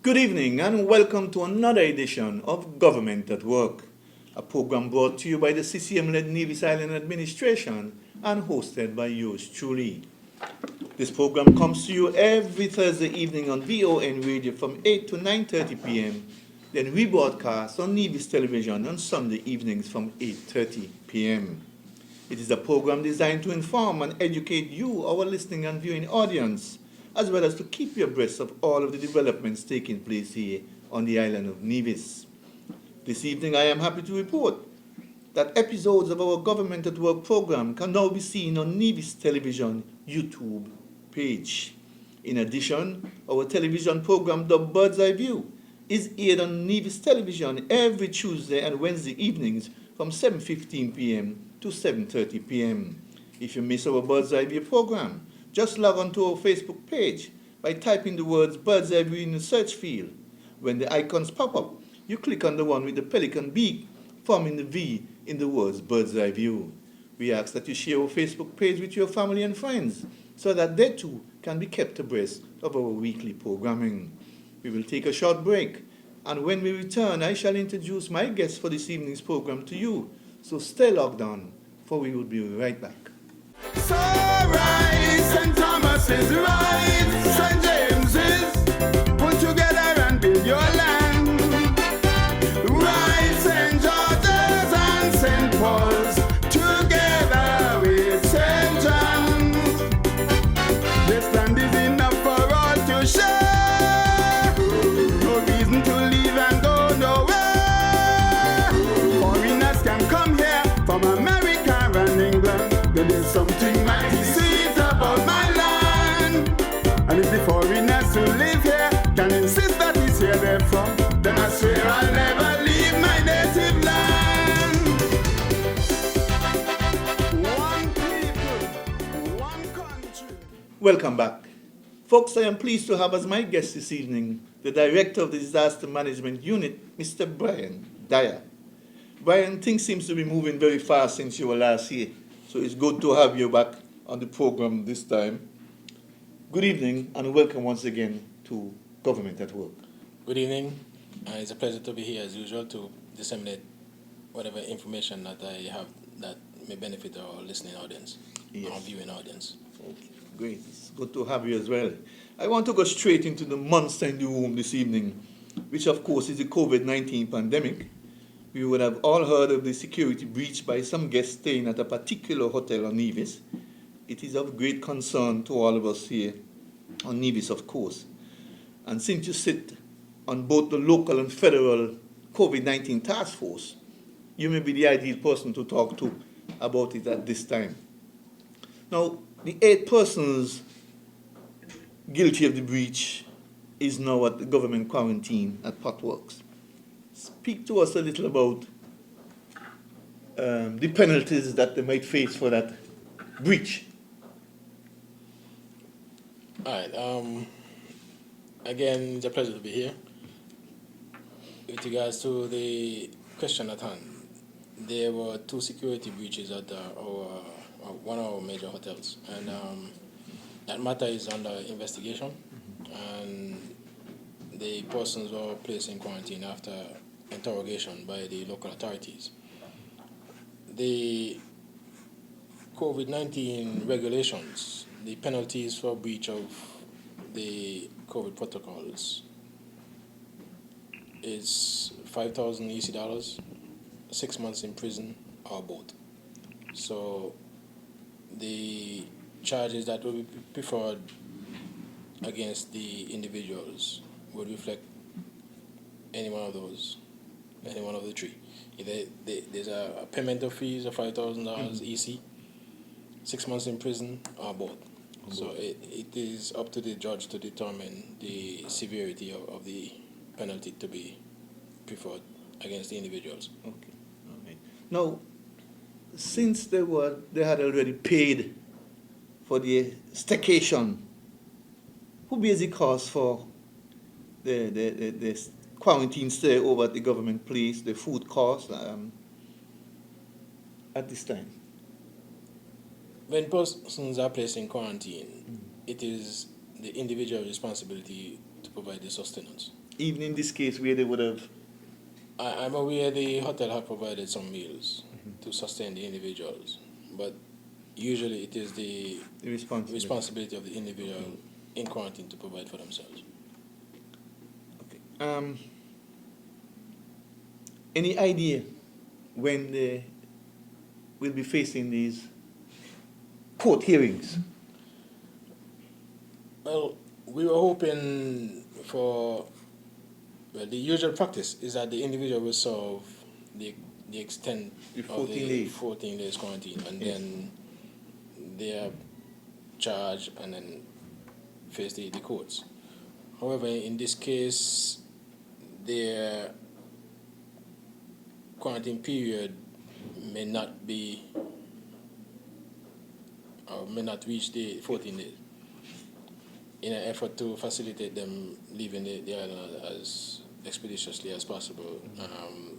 Good evening and welcome to another edition of Government at Work, a program brought to you by the CCM-led Nevis Island Administration and hosted by yours truly. This program comes to you every Thursday evening on VON Radio from 8 to 9:30 p.m. Then rebroadcast on Nevis Television on Sunday evenings from 8:30 p.m. It is a program designed to inform and educate you, our listening and viewing audience, as well as to keep you abreast of all of the developments taking place here on the island of Nevis. This evening I am happy to report that episodes of our Government at Work program can now be seen on Nevis Television YouTube page. In addition, our television program, The Bird's Eye View, is aired on Nevis Television every Tuesday and Wednesday evenings from 7:15 p.m. to 7:30 p.m. If you miss our Bird's Eye View program, just log on to our Facebook page by typing the words Bird's Eye View in the search field. When the icons pop up, you click on the one with the pelican beak, forming the V in the words Bird's Eye View. We ask that you share our Facebook page with your family and friends so that they too can be kept abreast of our weekly programming. We will take a short break, and when we return, I shall introduce my guests for this evening's program to you. So stay logged on, for we will be right back. So right, St. Thomas is right, St. James is put together and build your land. Right, St. George's and St. Paul's together with St. John's. This land is enough for all to share. No reason to leave and go nowhere. Foreigners can come here from America and England. There's something mighty sweet about my land. And if the foreigners who live here can insist that it's here they're from, then I swear I'll never leave my native land. One people, one country. Welcome back. Folks, I am pleased to have as my guest this evening the Director of the Disaster Management Unit, Mr. Brian Dyer. Brian, things seems to be moving very fast since you were last here, so it's good to have you back on the program this time. Good evening and welcome once again to Government at Work. Good evening. It's a pleasure to be here as usual to disseminate whatever information that I have that may benefit our listening audience, our viewing audience. Okay, great. It's good to have you as well. I want to go straight into the monster in the room this evening, which of course is the COVID-19 pandemic. We would have all heard of the security breach by some guests staying at a particular hotel on Nevis. It is of great concern to all of us here on Nevis, of course. And since you sit on both the local and federal COVID-19 task force, you may be the ideal person to talk to about it at this time. Now, the 8 persons guilty of the breach is now at the government quarantine at Potworks. Speak to us a little about the penalties that they might face for that breach. All right. Again, it's a pleasure to be here. With regards to the question at hand, there were 2 security breaches at one of our major hotels, and that matter is under investigation, and the persons were placed in quarantine after interrogation by the local authorities. The COVID-19 regulations, the penalties for breach of the COVID protocols is $5,000 EC, 6 months in prison, or both. So the charges that will be preferred against the individuals would reflect any one of those, any one of the 3. Either there's a payment of fees of $5,000 EC, 6 months in prison, or both. So it is up to the judge to determine the severity of the penalty to be preferred against the individuals. Okay. All right. Now, since they had already paid for the staycation, who bears the cost for the quarantine stay over at the government place, the food cost at this time? When persons are placed in quarantine, it is the individual responsibility to provide the sustenance. even in this case where they would have. I'm aware the hotel have provided some meals to sustain the individuals, but usually it is the The responsibility. responsibility of the individual in quarantine to provide for themselves. Okay. Any idea when they will be facing these court hearings? Well, we were hoping for. Well, the usual practice is that the individual will serve the extent The of 14 the days. 14 days quarantine, and Yes. then they are charged and then face the courts. However, in this case, their quarantine period may not be or may not reach the 14 days. In an effort to facilitate them leaving the island as expeditiously as possible,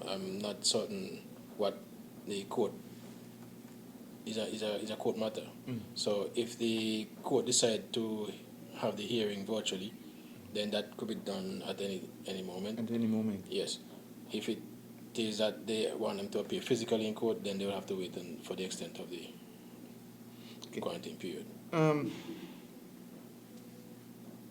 I'm not certain what the court is a court matter. So if the court decide to have the hearing virtually, then that could be done at any moment. At any moment. Yes. If it is that they want them to appear physically in court, then they will have to wait for the extent of the quarantine period.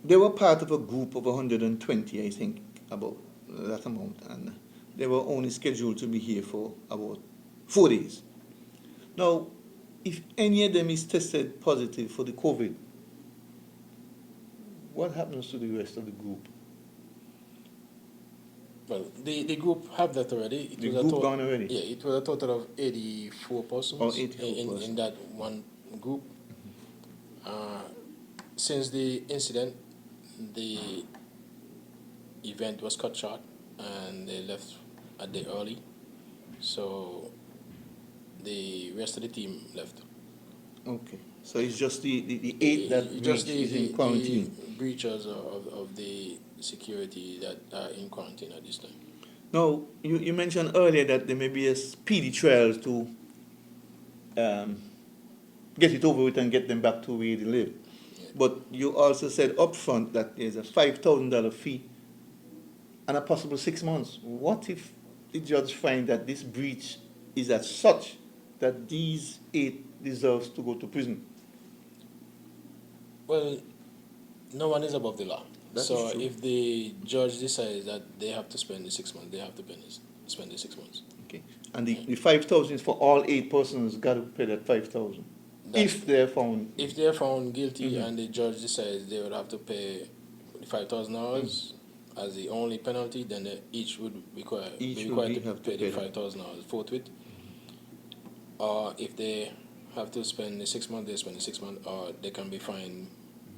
They were part of a group of 120, I think, about that amount, and they were only scheduled to be here for about 4 days. Now, if any of them is tested positive for the COVID, what happens to the rest of the group? Well, the group have that already. The group gone already? Yeah, it was a total of 84 persons, 84 persons. in that one group. Since the incident, the event was cut short and they left a day early. So the rest of the team left. Okay. So it's just the 8 that is in quarantine. The breaches of the security that are in quarantine at this time. Now, you mentioned earlier that there may be a speedy trial to get it over with and get them back to where they live. Yeah. But you also said up front that there's a $5,000 fee and a possible 6 months. What if the judge finds that this breach is as such that these 8 deserves to go to prison? Well, no one is above the law. That so is true. if the judge decides that they have to spend the 6 months, they have to spend the 6 months. Okay. And the 5,000 is for all 8 persons got to pay that 5,000 if they're found. If they're found guilty and the judge decides they would have to pay $5,000 as the only penalty, then they each would be required to pay the $5,000 forthwith. Or if they have to spend the 6 months, they spend the 6 months, or they can be fined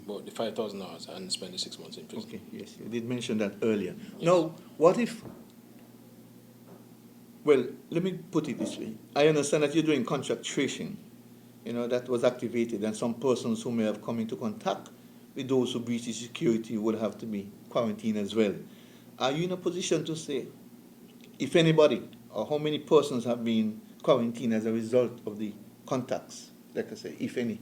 both the $5,000 and spend the 6 months in prison. Okay, yes, you did mention that earlier. Yes. Now, what if, well, let me put it this way. I understand that you're doing contract tracing, that was activated, and some persons who may have come into contact with those who breach the security would have to be quarantined as well. Are you in a position to say if anybody or how many persons have been quarantined as a result of the contacts, like I say, if any?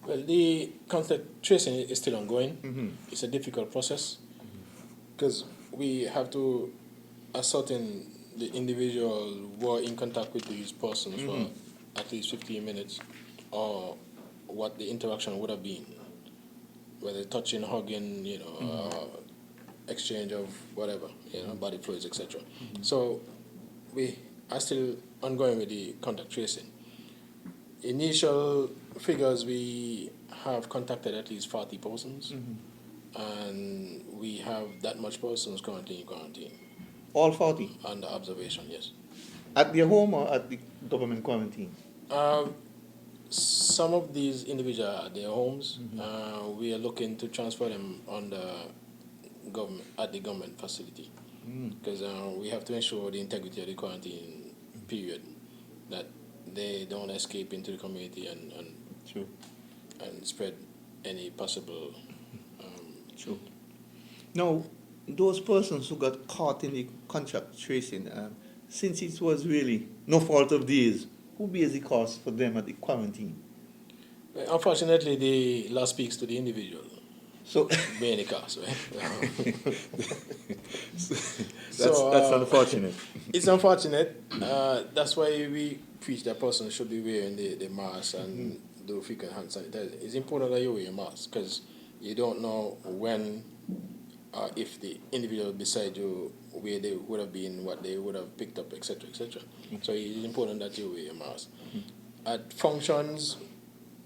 Well, the contact tracing is still ongoing. Mm-hmm. It's a difficult process because we have to ascertain the individual who are in contact with these persons for at least 15 minutes, or what the interaction would have been, whether touching, hugging, exchange of whatever, body fluids, etc. So we are still ongoing with the contact tracing. Initial figures, we have contacted at least 40 persons, and we have that much persons currently in quarantine. All 40? Under observation, yes. At their home or at the government quarantine? Some of these individuals are at their homes. We are looking to transfer them at the government facility, because we have to ensure the integrity of the quarantine period, that they don't escape into the community and True. and spread any possible. True. Now, those persons who got caught in the contract tracing, since it was really no fault of theirs, who bears the cost for them at the quarantine? Unfortunately, the law speaks to the individual. So be any cost, right? that's unfortunate. It's unfortunate. That's why we preach that person should be wearing the mask and do frequent hand sanitizer. It's important that you wear your mask because you don't know when if the individual beside you, where they would have been, what they would have picked up, etc., etc. So it's important that you wear your mask. At functions,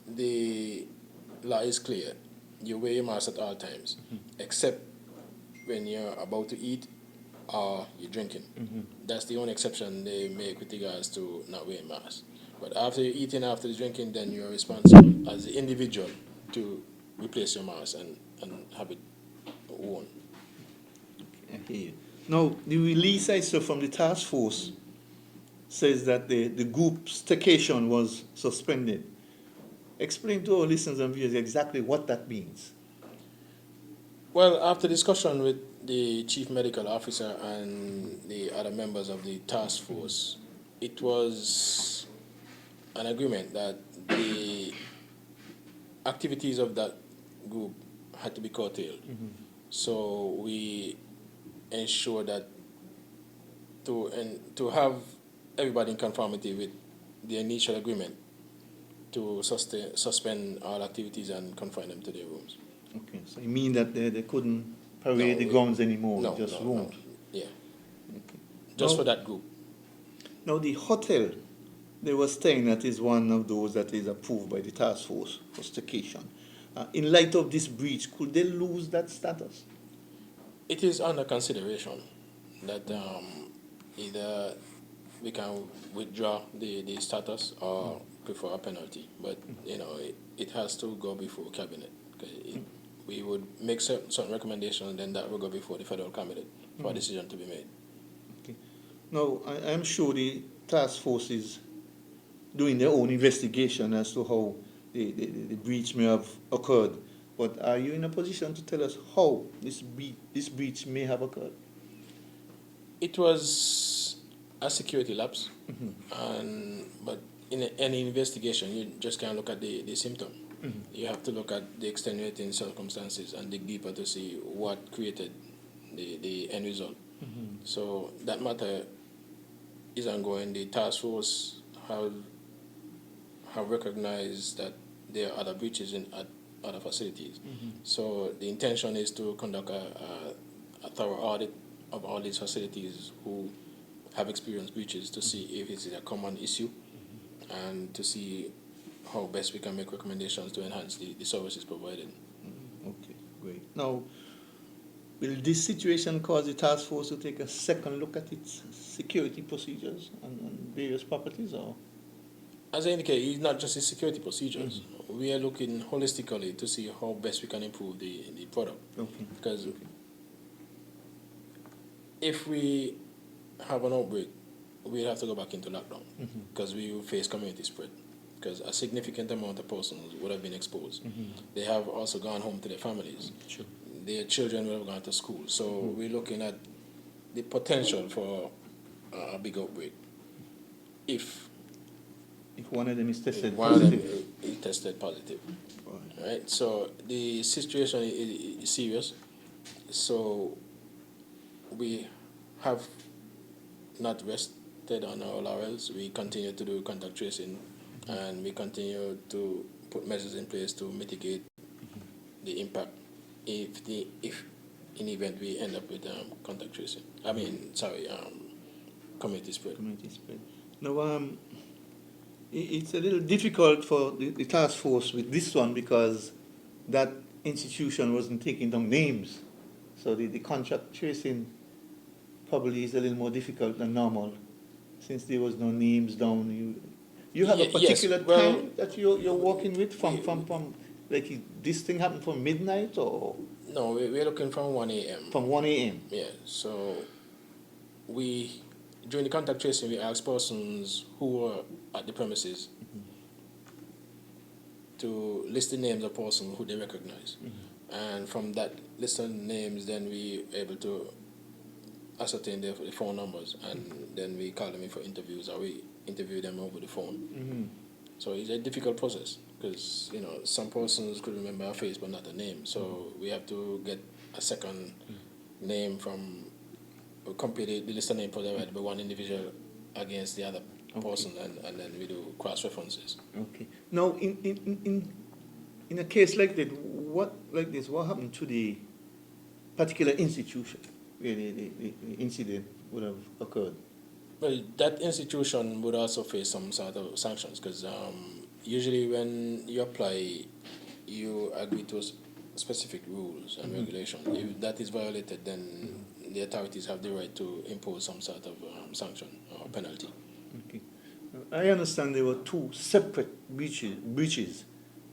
the law is clear. You wear your mask at all times, except when you're about to eat or you're drinking. That's the only exception they make with regards to not wearing masks. But after you're eating, after the drinking, then you're responsible as the individual to replace your mask and have it worn. I hear you. Now, the release I saw from the task force says that the group's staycation was suspended. Explain to our listeners and viewers exactly what that means. Well, after discussion with the chief medical officer and the other members of the task force, it was an agreement that the activities of that group had to be curtailed. So we ensure that to have everybody in conformity with the initial agreement to suspend all activities and confine them to their rooms. Okay, so you mean that they couldn't parade the grounds anymore, just won't? Yeah. Okay. Just Now- for that group. Now, the hotel they were staying at is one of those that is approved by the task force for staycation. In light of this breach, could they lose that status? It is under consideration that either we can withdraw the status or prefer a penalty. But, it has to go before cabinet. We would make certain recommendations, then that will go before the federal cabinet for a decision to be made. Okay. Now, I'm sure the task force is doing their own investigation as to how the breach may have occurred. But are you in a position to tell us how this breach may have occurred? It was a security lapse, but in any investigation, you just can't look at the symptom. You have to look at the extenuating circumstances and dig deeper to see what created the end result. So that matter is ongoing. The task force have recognized that there are other breaches at other facilities. So the intention is to conduct a thorough audit of all these facilities who have experienced breaches to see if it is a common issue and to see how best we can make recommendations to enhance the services provided. Okay, great. Now, will this situation cause the task force to take a second look at its security procedures on various properties, or? As I indicated, it's not just the security procedures. We are looking holistically to see how best we can improve the product. Okay. Because if we have an outbreak, we have to go back into lockdown because we will face community spread. Because a significant amount of persons would have been exposed. They have also gone home to their families. Sure. Their children would have gone to school. So we're looking at the potential for a big outbreak if one of them is tested one of them positive. is tested positive. Right. Right? So the situation is serious. So we have not rested on our laurels. We continue to do contact tracing and we continue to put measures in place to mitigate the impact if in event we end up with contact tracing. Community spread. Community spread. Now, it's a little difficult for the task force with this one because that institution wasn't taking down names. So the contact tracing probably is a little more difficult than normal since there was no names down. You have a particular time that you're working with from like this thing happened from midnight or? No, we're looking from 1 a.m. From 1 a.m. Yeah, so during the contact tracing, we ask persons who were at the premises to list the names of persons who they recognize. And from that list of names, then we able to ascertain their phone numbers, and then we call them in for interviews, or we interview them over the phone. So it's a difficult process. because some persons could remember a face but not a name. So we have to get a second name from compare the list of names provided by one individual against the other person, and then we do cross references. Okay. Now, in a case like that, what happened to the particular institution where the incident would have occurred? Well, that institution would also face some sort of sanctions, because usually when you apply, you agree to specific rules and regulations. If that is violated, then the authorities have the right to impose some sort of sanction or penalty. Okay. I understand there were two separate breaches.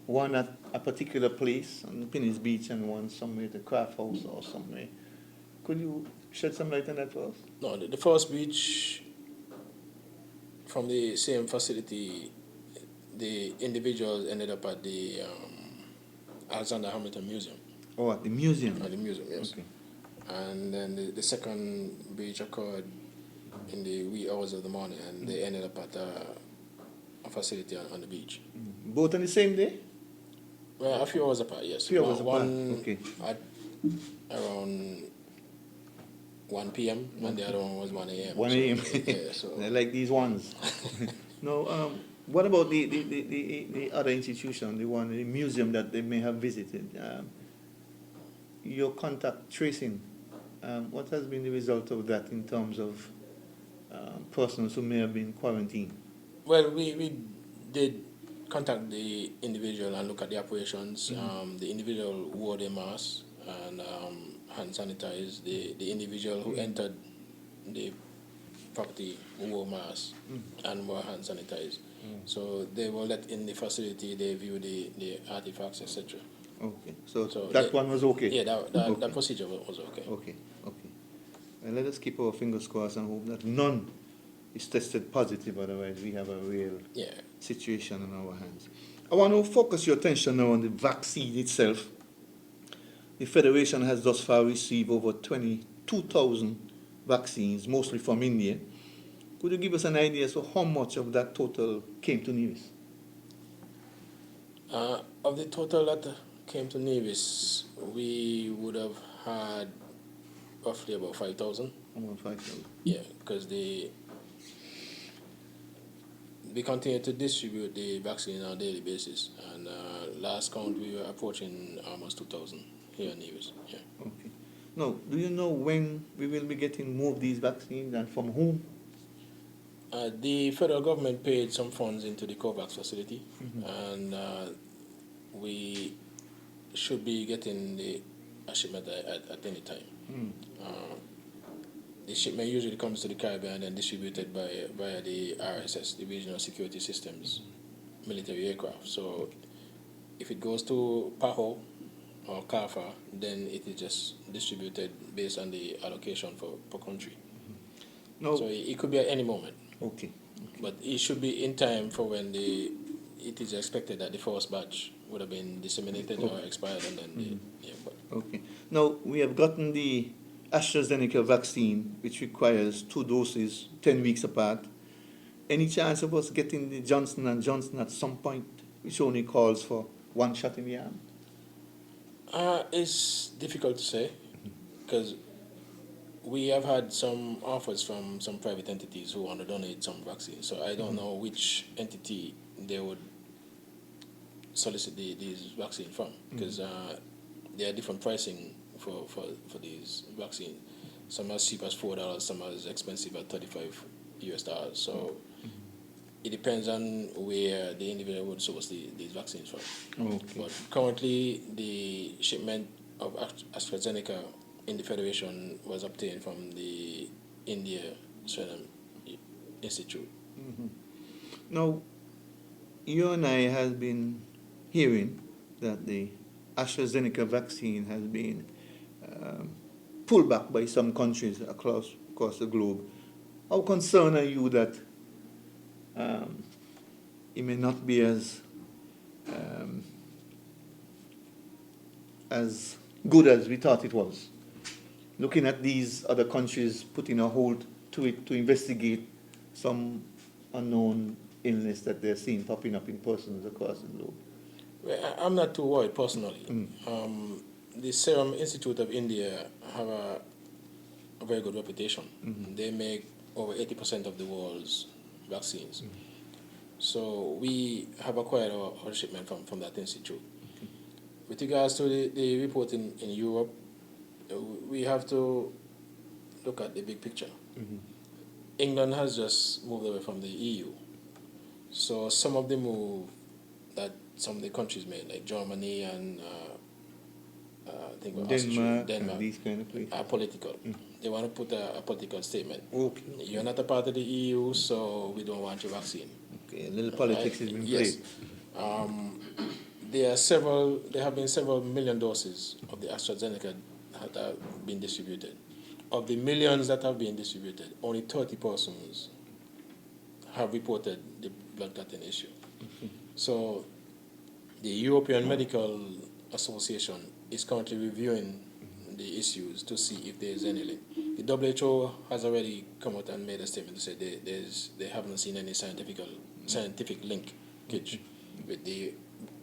One at a particular place on Penny's Beach and one somewhere at the Craft House or somewhere. Could you shed some light on that for us? No, the first breach from the same facility, the individuals ended up at the Alexander Hamilton Museum. Oh, at the museum? At the museum, yes. Okay. And then the second breach occurred in the wee hours of the morning, and they ended up at a facility on the beach. Both on the same day? Well, a few hours apart, yes. Few hours apart, one okay. at around 1 p.m. and the other one was 1 a.m. 1 a.m. Yeah, so I like these ones. Now, what about the other institution, the museum that they may have visited? Your contact tracing, what has been the result of that in terms of persons who may have been quarantined? Well, we did contact the individual and look at the operations. The individual wore their mask and hand sanitized. The individual who entered the property wore mask and wore hand sanitized. So they were let in the facility, they viewed the artifacts, etc. Okay, so that one was okay? Yeah, that procedure was okay. Okay. And let us keep our fingers crossed and hope that none is tested positive, otherwise we have a real situation on our hands. I want to focus your attention now on the vaccine itself. The Federation has thus far received over 22,000 vaccines, mostly from India. Could you give us an idea as to how much of that total came to Nevis? Of the total that came to Nevis, we would have had roughly about 5,000. About 5,000. Yeah, because we continue to distribute the vaccine on a daily basis, and last count we were approaching almost 2,000 here in Nevis. Yeah. Okay. Now, do you know when we will be getting more of these vaccines and from whom? The federal government paid some funds into the COVAX facility, and we should be getting a shipment at any time. The shipment usually comes to the Caribbean and then distributed via the RSS, the Regional Security Systems military aircraft. So if it goes to PAHO or CAFA, then it is just distributed based on the allocation per country. No. So it could be at any moment. Okay. But it should be in time for when it is expected that the first batch would have been disseminated or expired, and then Okay. Now, we have gotten the AstraZeneca vaccine, which requires 2 doses, 10 weeks apart. Any chance of us getting the Johnson & Johnson at some point, which only calls for 1 shot in the arm? It's difficult to say, because we have had some offers from some private entities who want to donate some vaccines. So I don't know which entity they would solicit these vaccines from, because there are different pricing for these vaccines. Some as cheap as $4, some as expensive at $35. So it depends on where the individual would source these vaccines from. Okay. But currently, the shipment of AstraZeneca in the Federation was obtained from the India Serum Institute. Now, you and I have been hearing that the AstraZeneca vaccine has been pulled back by some countries across the globe. How concerned are you that it may not be as good as we thought it was? Looking at these other countries putting a hold to it to investigate some unknown illness that they're seeing popping up in persons across the globe. Well, I'm not too worried personally. The Serum Institute of India have a very good reputation. They make over 80% of the world's vaccines. So we have acquired our shipment from that institute. With regards to the report in Europe, we have to look at the big picture. England has just moved away from the EU. So some of the move that some of the countries made, like Germany and I think Denmark, Denmark, and these kind of places. are political. They want to put a political statement. Okay. You're not a part of the EU, so we don't want your vaccine. Okay, a little politics has been Yes. played. There have been several million doses of the AstraZeneca that have been distributed. Of the millions that have been distributed, only 30 persons have reported the blood clotting issue. So the European Medical Association is currently reviewing the issues to see if there is any link. The WHO has already come out and made a statement to say they haven't seen any scientific linkage with the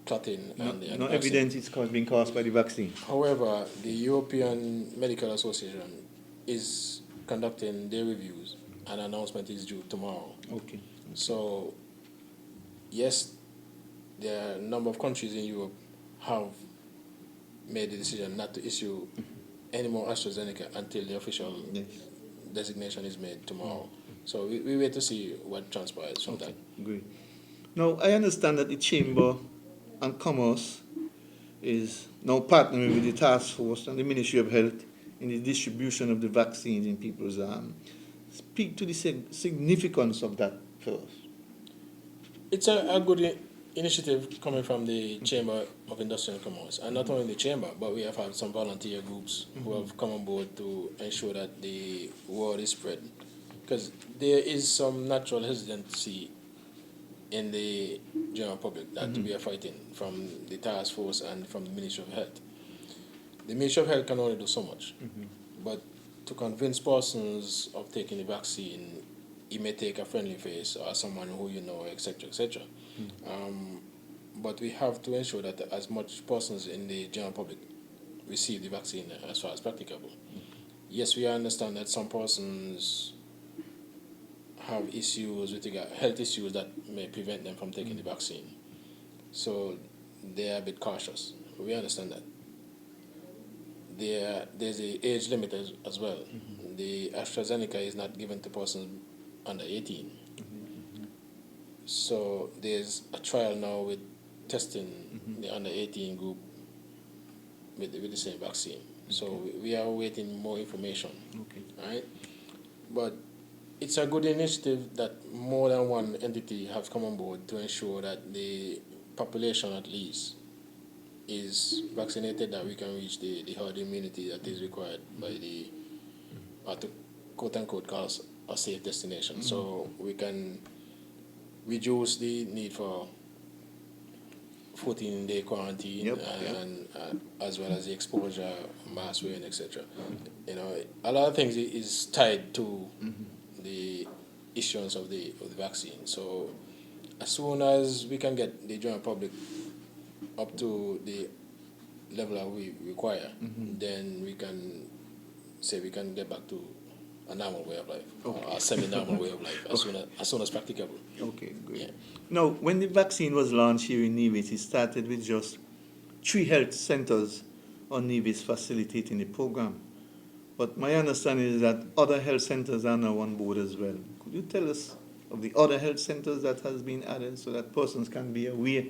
clotting and the No vaccine. evidence it's being caused by the vaccine. However, the European Medical Association is conducting their reviews, and an announcement is due tomorrow. Okay. So, yes, there are a number of countries in Europe have made the decision not to issue any more AstraZeneca until the official Yes. designation is made tomorrow. So we wait to see what transpires from that. Great. Now, I understand that the Chamber and Commerce is now partnering with the task force and the Ministry of Health in the distribution of the vaccines in people's arms. Speak to the significance of that first. It's a good initiative coming from the Chamber of Industry and Commerce, and not only the Chamber, but we have had some volunteer groups who have come on board to ensure that the word is spread, because there is some natural hesitancy in the general public that we are fighting from the task force and from the Ministry of Health. The Ministry of Health can only do so much, but to convince persons of taking the vaccine, it may take a friendly face or someone who you know, etc., etc. But we have to ensure that as much persons in the general public receive the vaccine as far as practicable. Yes, we understand that some persons have issues with health issues that may prevent them from taking the vaccine. So they are a bit cautious. We understand that. There's an age limit as well. The AstraZeneca is not given to persons under 18. So there's a trial now with testing the under 18 group with the same vaccine. So we are awaiting more information. Okay. Right? But it's a good initiative that more than one entity have come on board to ensure that the population at least is vaccinated, that we can reach the herd immunity that is required by the, to quote unquote, cause a safe destination. So we can reduce the need for 14-day quarantine and as well as the exposure, mask wearing, etc. You know, a lot of things is tied to the issuance of the vaccine. So as soon as we can get the general public up to the level that we require, then we can say we can get back to a normal way of life, or a semi-normal way of life, as soon as practicable. Okay, great. Yeah. Now, when the vaccine was launched here in Nevis, it started with just 3 health centers on Nevis facilitating the program. But my understanding is that other health centers are now on board as well. Could you tell us of the other health centers that has been added so that persons can be aware?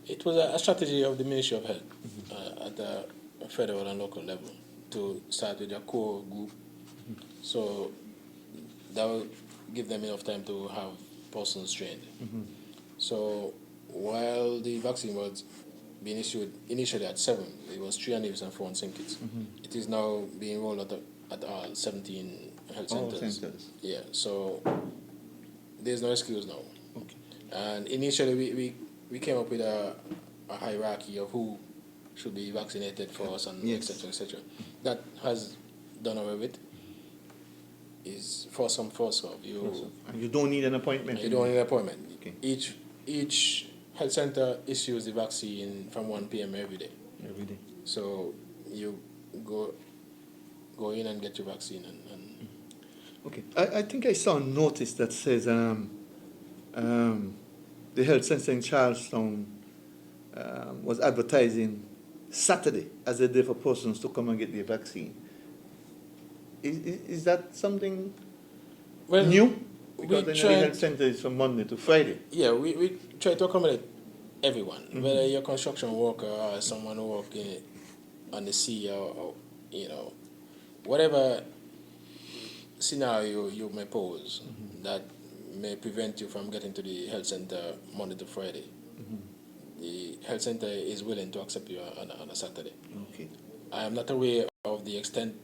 It was a strategy of the Ministry of Health at the federal and local level to start with a core group. So that will give them enough time to have persons trained. So while the vaccine was being issued initially at 7, it was 3 on Nevis and 4 on St. Kitts. It is now being rolled out at all 17 health centers. Yeah, so there's no excuse now. Okay. And initially we came up with a hierarchy of who should be vaccinated first and etc. etc. That has done away with. Is first come, first serve. You You don't need an appointment. don't need an appointment. Okay. Each health center issues the vaccine from 1 p.m. every day. Every day. So you go in and get your vaccine and Okay. I think I saw a notice that says the health center in Charlestown was advertising Saturday as a day for persons to come and get their vaccine. Is that something new? Because the health center is from Monday to Friday. Yeah, we try to accommodate everyone, whether you're a construction worker or someone who works on the sea or whatever scenario you may pose that may prevent you from getting to the health center Monday to Friday. The health center is willing to accept you on a Saturday. Okay. I am not aware of the extent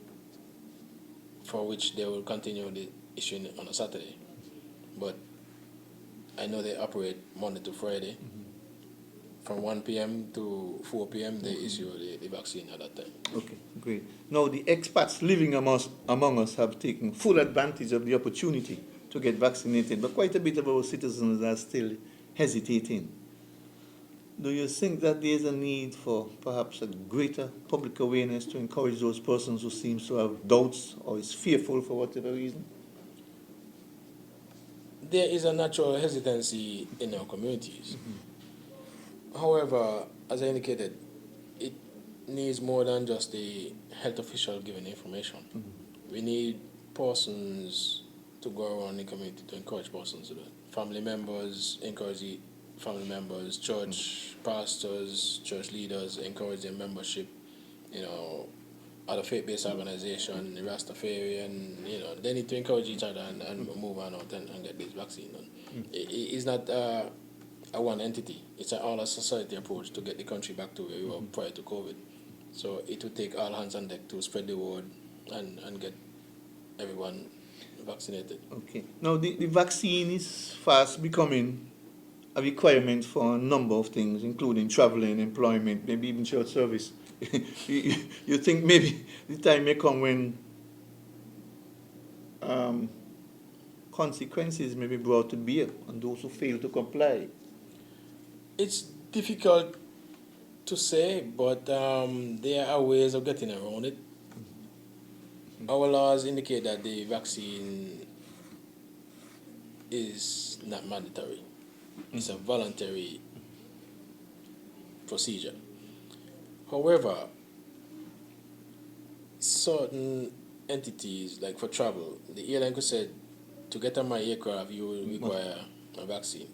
for which they will continue the issuing on a Saturday, but I know they operate Monday to Friday. From 1 p.m. to 4 p.m. they issue the vaccine at that time. Okay, great. Now the expats living among us have taken full advantage of the opportunity to get vaccinated, but quite a bit of our citizens are still hesitating. Do you think that there is a need for perhaps a greater public awareness to encourage those persons who seem to have doubts or is fearful for whatever reason? There is a natural hesitancy in our communities. However, as I indicated, it needs more than just the health official giving information. We need persons to go around the community to encourage persons to do it. Family members encourage the family members, church pastors, church leaders encourage their membership, other faith-based organization, the Rastafarian, they need to encourage each other and move on out and get this vaccine done. It's not a one entity. It's an all-society approach to get the country back to where we were prior to COVID. So it would take all hands on deck to spread the word and get everyone vaccinated. Okay. Now the vaccine is fast becoming a requirement for a number of things, including traveling, employment, maybe even church service. you think maybe the time may come when consequences may be brought to bear on those who fail to comply? It's difficult to say, but there are ways of getting around it. Our laws indicate that the vaccine is not mandatory. It's a voluntary procedure. However, certain entities, like for travel, the airline could say, to get on my aircraft, you will require a vaccine.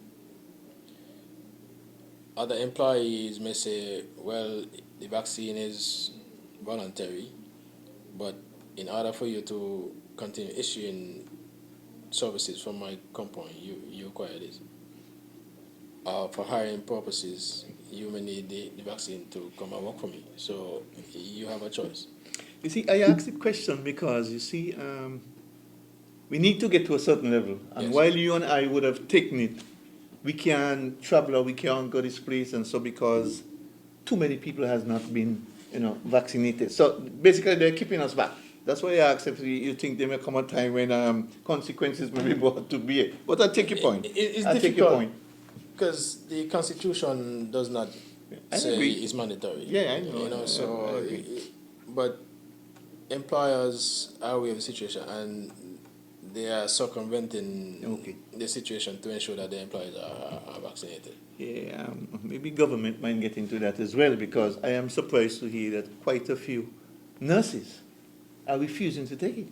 Other employees may say, well, the vaccine is voluntary, but in order for you to continue issuing services from my company, you require this. For hiring purposes, you may need the vaccine to come and work for me. So you have a choice. You see, I asked the question because, we need to get to a certain level. And Yes. while you and I would have taken it, we can't travel or we can't go this place, and so because too many people has not been, vaccinated. So basically they're keeping us back. That's why I asked if you think there may come a time when consequences may be brought to bear. But I take your point. It's I difficult take your point. because the Constitution does not I say agree. it's mandatory. Yeah, I know. So, I agree. but employers are aware of the situation and they are circumventing the situation to ensure that the employees are vaccinated. Yeah, maybe government might get into that as well, because I am surprised to hear that quite a few nurses are refusing to take it.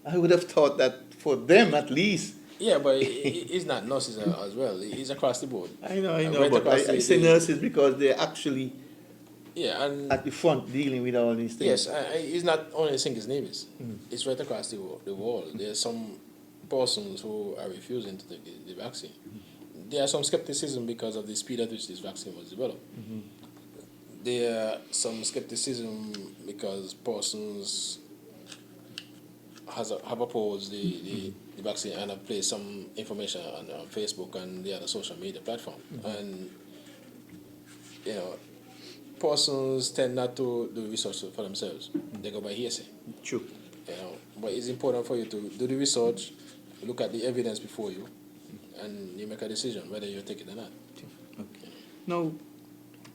I would have thought that for them at least. Yeah, but it's not nurses as well. It's across the board. I know, Right but across I say nurses because they're actually and at the front dealing with all these things. yes, it's not only St. Nevis. It's right across the world. There are some persons who are refusing to take the vaccine. There are some skepticism because of the speed at which this vaccine was developed. There are some skepticism because persons have opposed the vaccine and have placed some information on Facebook and the other social media platform. And, persons tend not to do research for themselves. They go by hearsay. True. But it's important for you to do the research, look at the evidence before you, and you make a decision whether you take it or not. Okay. Now,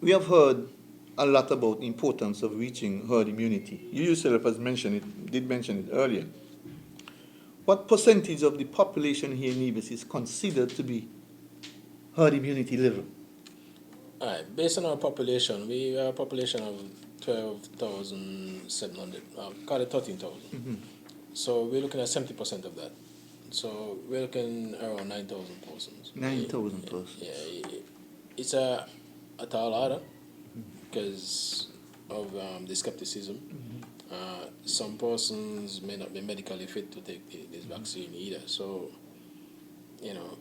we have heard a lot about the importance of reaching herd immunity. You yourself has mentioned it, did mention it earlier. What percentage of the population here in Nevis is considered to be herd immunity level? All right, based on our population, we are a population of 12,700, call it 13,000. So we're looking at 70% of that. So we're looking around 9,000 persons. 9,000 persons. Yeah, it's a tall order because of the skepticism. Some persons may not be medically fit to take this vaccine either. So, you know,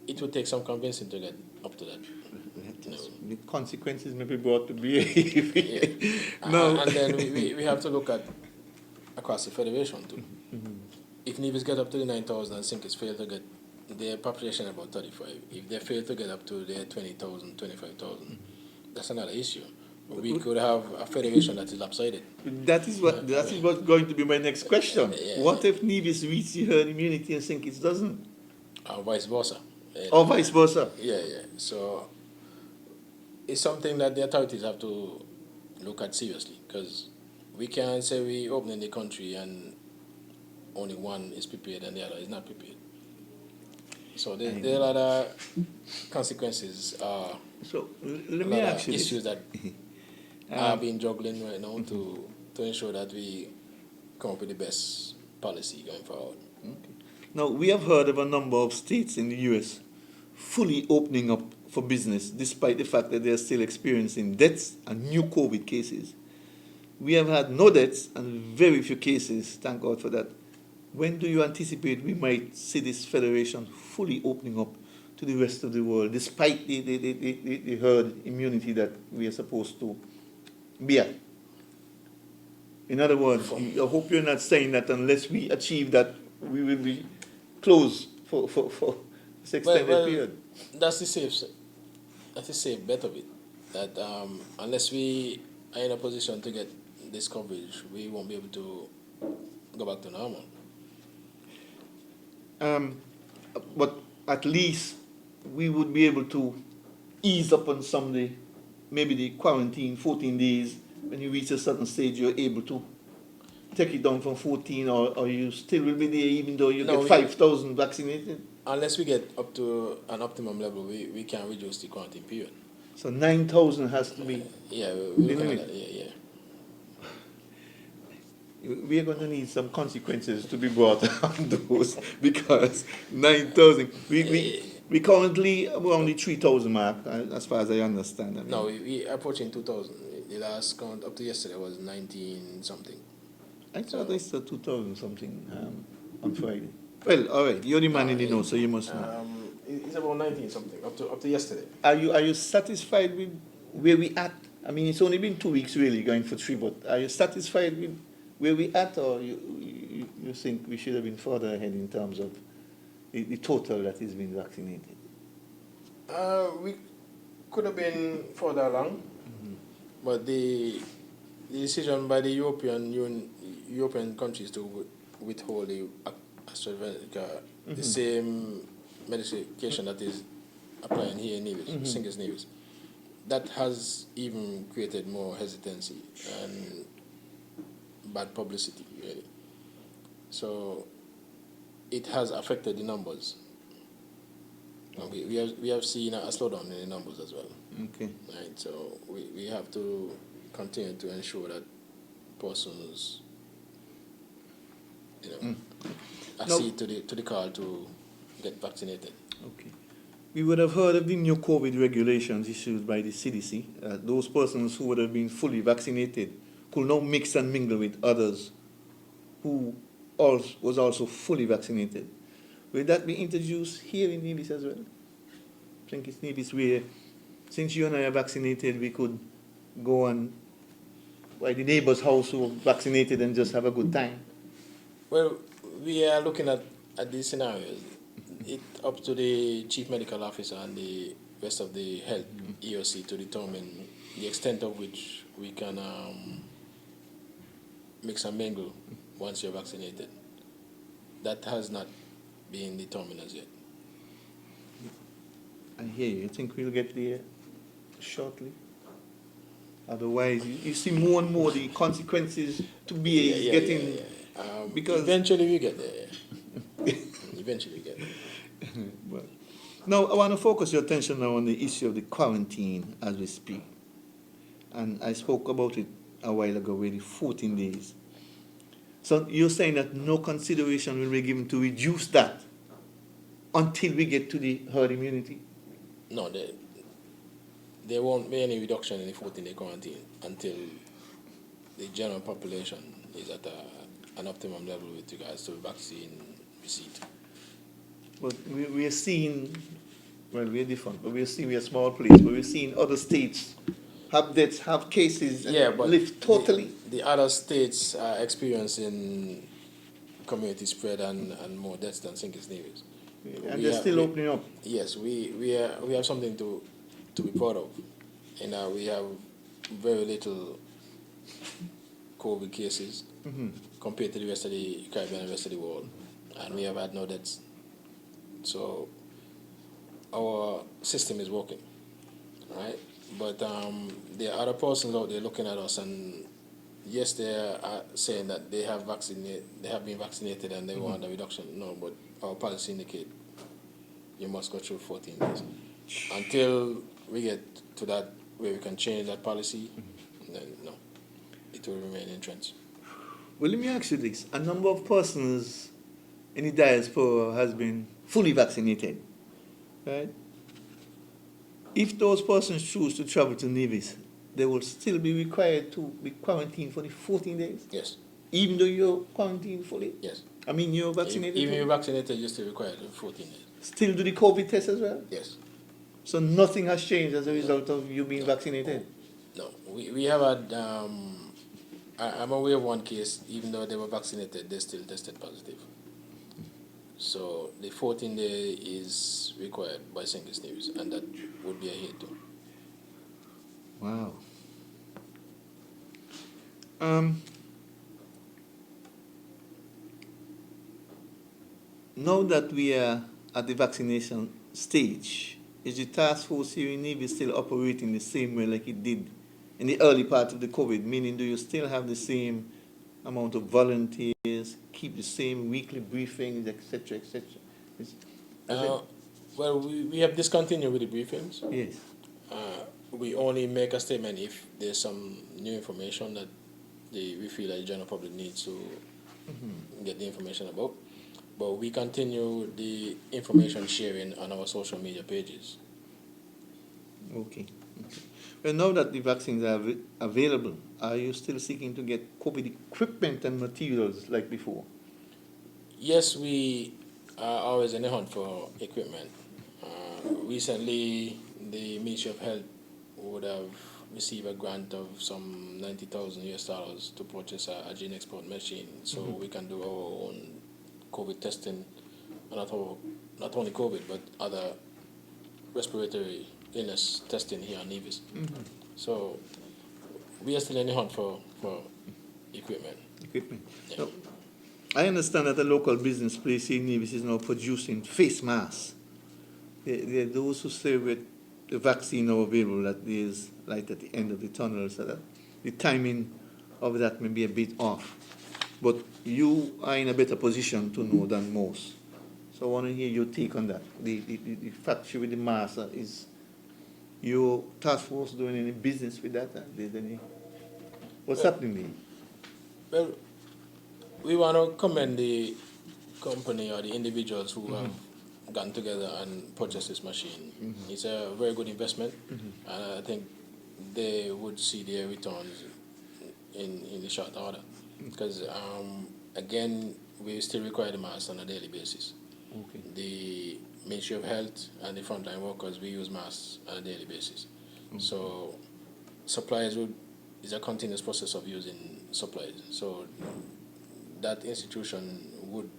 it would take some convincing to get up to that. The consequences may be brought to bear. Yeah. No. And then we have to look at across the federation too. If Nevis get up to the 9,000 and Sinkers fail to get their population about 35, if they fail to get up to their 20,000, 25,000, that's another issue. We could have a federation that is lopsided. That is what's going to be my next question. Yeah. What if Nevis reaches herd immunity and Sinkers doesn't? Or vice versa. Or vice versa? Yeah. So it's something that the authorities have to look at seriously, because we can't say we open in the country and only one is prepared and the other is not prepared. So there are a lot of consequences. So let me ask you this. Issues that are being juggling right now to ensure that we come up with the best policy going forward. Okay. Now, we have heard of a number of states in the U.S. fully opening up for business, despite the fact that they are still experiencing deaths and new COVID cases. We have had no deaths and very few cases, thank God for that. When do you anticipate we might see this federation fully opening up to the rest of the world, despite the herd immunity that we are supposed to be at? In other words, I hope you're not saying that unless we achieve that, we will be closed for this extended period. That's the safe bet of it. That unless we are in a position to get this coverage, we won't be able to go back to normal. But at least we would be able to ease up on some of maybe the quarantine, 14 days. When you reach a certain stage, you're able to take it down from 14, or you still will be there even though you get 5,000 vaccinated? Unless we get up to an optimum level, we can reduce the quarantine period. So 9,000 has to be Yeah, the limit. Yeah. We are going to need some consequences to be brought on those, because 9,000. We currently around the 3,000 mark, as far as I understand. No, we approaching 2,000. The last count up to yesterday was 19 something. I thought I saw 2,000 something on Friday. Well, all right, you're the man in the know, so you must know. It's about 19 something up to yesterday. Are you satisfied with where we at? I mean, it's only been 2 weeks really, going for 3, but are you satisfied with where we at, or you think we should have been further ahead in terms of the total that is being vaccinated? We could have been further along, but the decision by the European countries to withhold the AstraZeneca, the same medication that is applying here in Nevis, Sinkers Nevis, that has even created more hesitancy and bad publicity, really. So it has affected the numbers. We have seen a slowdown in the numbers as well. Okay. Right. So we have to continue to ensure that persons, accede to the call to get vaccinated. Okay. We would have heard of the new COVID regulations issued by the CDC. Those persons who would have been fully vaccinated could now mix and mingle with others who was also fully vaccinated. Will that be introduced here in Nevis as well? I think it's Nevis where, since you and I are vaccinated, we could go and by the neighbor's house who are vaccinated and just have a good time. Well, we are looking at these scenarios. It's up to the chief medical officer and the rest of the health EOC to determine the extent of which we can mix and mingle once you're vaccinated. That has not been determined as yet. I hear you. You think we'll get there shortly? Otherwise, you see more and more the consequences to be getting. Because eventually we get there. Yeah. Eventually we get there. Well, now, I want to focus your attention now on the issue of the quarantine as we speak. And I spoke about it a while ago, really 14 days. So you're saying that no consideration will be given to reduce that until we get to the herd immunity? No, there won't be any reduction in the 14-day quarantine until the general population is at an optimum level with regards to vaccine receipt. But we are seeing, well, we're different, but we're seeing we're a small place, but we're seeing other states have deaths, have cases, and live totally. The other states are experiencing community spread and more deaths than St. Nevis. And they're still opening up. Yes, we have something to be proud of. And we have very little COVID cases compared to the rest of the Caribbean and the rest of the world. And we have had no deaths. So our system is working, right? But there are other persons out there looking at us, and yes, they are saying that they have been vaccinated and they want a reduction. No, but our policy indicate you must go through 14 days. Until we get to that where we can change that policy, then no, it will remain entrenched. Well, let me ask you this. A number of persons in the diaspora has been fully vaccinated, right? If those persons choose to travel to Nevis, they will still be required to be quarantined for the 14 days? Yes. Even though you're quarantined fully? Yes. I mean, you're vaccinated? Even if you're vaccinated, you're still required 14 days. Still do the COVID test as well? Yes. So nothing has changed as a result of you being vaccinated? No. We have had, I'm aware of one case, even though they were vaccinated, they still tested positive. So the 14-day is required by St. Nevis, and that would be a hit too. Wow. Now that we are at the vaccination stage, is the task force here in Nevis still operating the same way like it did in the early part of the COVID? Meaning, do you still have the same amount of volunteers, keep the same weekly briefings, etc., etc.? Well, we have discontinued with the briefings. Yes. We only make a statement if there's some new information that we feel like the general public needs to get the information about. But we continue the information sharing on our social media pages. Okay. Well, now that the vaccines are available, are you still seeking to get COVID equipment and materials like before? Yes, we are always in the hunt for equipment. Recently, the Ministry of Health would have received a grant of some $90,000 to purchase a gene export machine, so we can do our own COVID testing, not only COVID, but other respiratory illness testing here in Nevis. So we are still in the hunt for equipment. Yeah. So, I understand that the local business place in Nevis is now producing face masks. There are those who say with the vaccine now available that there's light at the end of the tunnel, so that the timing of that may be a bit off. But you are in a better position to know than most. So I want to hear your take on that. The factory with the mask, is your task force doing any business with that? What's happening there? Well, we want to commend the company or the individuals who have gotten together and purchased this machine. It's a very good investment, and I think they would see their returns in the short order. Because, again, we still require the masks on a daily basis. Okay. The Ministry of Health and the frontline workers, we use masks on a daily basis. So supplies is a continuous process of using supplies. So that institution would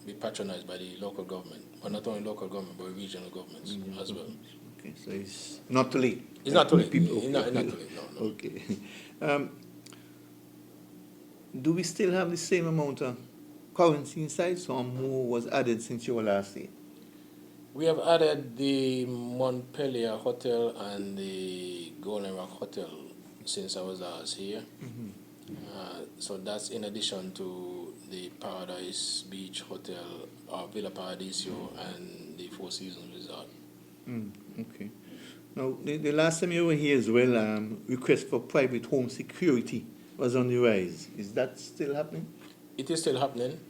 be patronized by the local government, but not only local government, but regional governments as well. Okay, so it's not too late. It's not too late. People, It's not too late, no. Okay. Do we still have the same amount of quarantine sites, or more was added since your last day? We have added the Montpelier Hotel and the Golden Rock Hotel since I was last here. So that's in addition to the Paradise Beach Hotel, Villa Paradiso, and the Four Seasons Resort. Okay. Now, the last time you were here as well, request for private home security was on the rise. Is that still happening? It is still happening.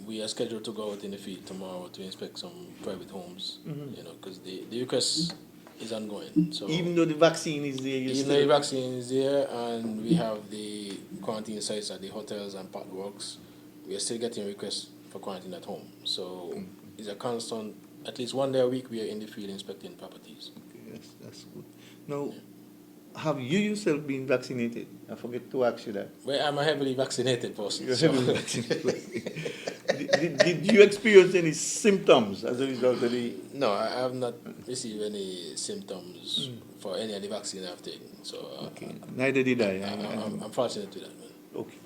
We are scheduled to go out in the field tomorrow to inspect some private homes, because the request is ongoing. So Even though the vaccine is there, even though the vaccine is there and we have the quarantine sites at the hotels and park works, we are still getting requests for quarantine at home. So it's a constant, at least one day a week, we are in the field inspecting properties. Okay, that's good. Now, have you yourself been vaccinated? I forget to ask you that. Well, I'm a heavily vaccinated person. You're so- heavily vaccinated. did you experience any symptoms as a result of the... No, I have not received any symptoms for any of the vaccine I've taken. So Okay, neither did I. I'm fortunate with that, man. Okay.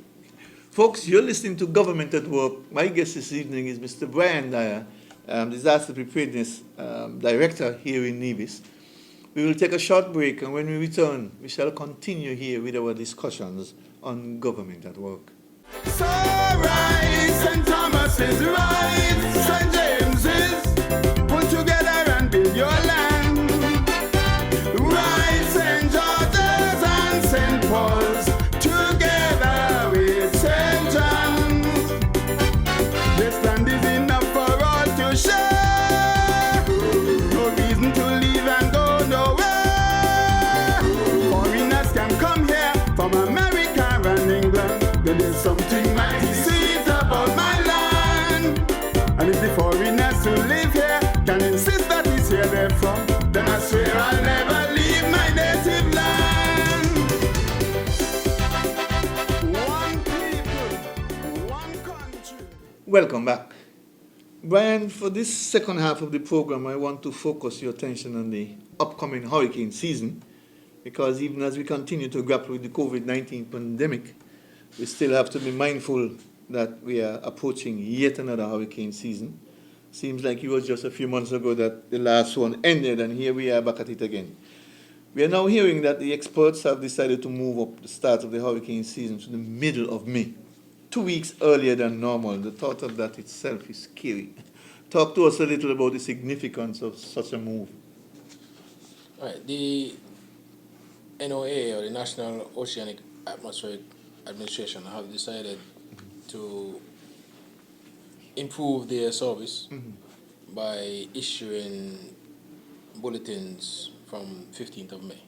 Folks, you're listening to Government at Work. My guest this evening is Mr. Brian Dyer, Disaster Preparedness Director here in Nevis. We will take a short break, and when we return, we shall continue here with our discussions on Government at Work. So right, St. Thomas is right, St. James is put together and build your land. Right, St. George's and St. Paul's together with St. John's. This land is enough for all to share. No reason to leave and go nowhere. Foreigners can come here from America and England. There is something mighty sweet about my land. And if the foreigners who live here can insist that it's here they're from, then I swear I'll never leave my native land. One people, one country. Welcome back. Brian, for this second half of the program, I want to focus your attention on the upcoming hurricane season, because even as we continue to grapple with the COVID-19 pandemic, we still have to be mindful that we are approaching yet another hurricane season. Seems like it was just a few months ago that the last one ended, and here we are back at it again. We are now hearing that the experts have decided to move up the start of the hurricane season to the middle of May, 2 weeks earlier than normal. The thought of that itself is scary. Talk to us a little about the significance of such a move. All right, the NOAA, or the National Oceanic Atmospheric Administration, have decided to improve their service by issuing bulletins from 15th of May.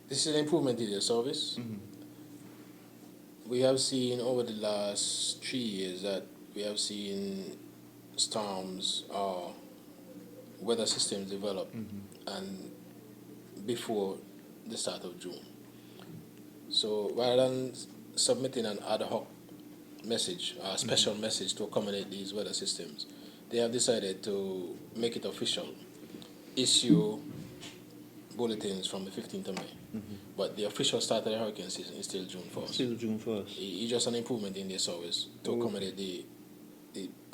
This is an improvement in their service. We have seen over the last 3 years that we have seen storms or weather systems develop and before the start of June. So rather than submitting an ad hoc message, a special message to accommodate these weather systems, they have decided to make it official, issue bulletins from the 15th of May. But the official start of the hurricane season is still June 1st. Still June 1st. It's just an improvement in their service to accommodate the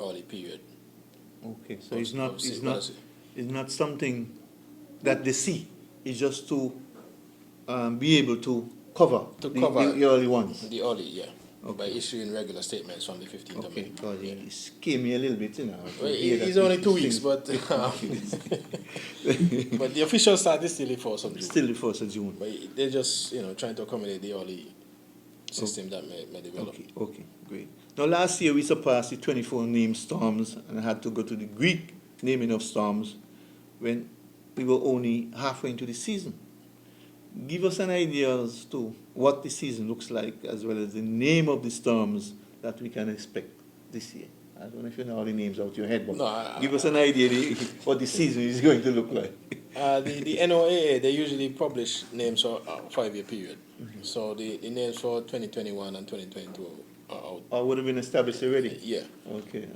early period. Okay, so Of- it's not of it's sea- not weather- it's not something that they see. It's just to be able to cover the early ones. The early, yeah. Okay. By issuing regular statements from the 15th of Okay, May. because it scared me a little bit, you know. Well, to hear it's that only it's 2 weeks, still- but but the official start is still the 1st of June. still the 1st of June. But they're just trying to accommodate the early system that may develop. Okay, great. Now, last year we surpassed the 24 named storms and had to go to the Greek naming of storms when we were only halfway into the season. Give us an idea as to what the season looks like, as well as the name of the storms that we can expect this year. I don't know if you know all the names out your head, but No, give us an idea what the season is going to look like. The NOAA, they usually publish names for a 5-year period. So the names for 2021 and 2022 are out. Or would have been established already? Yeah. Okay.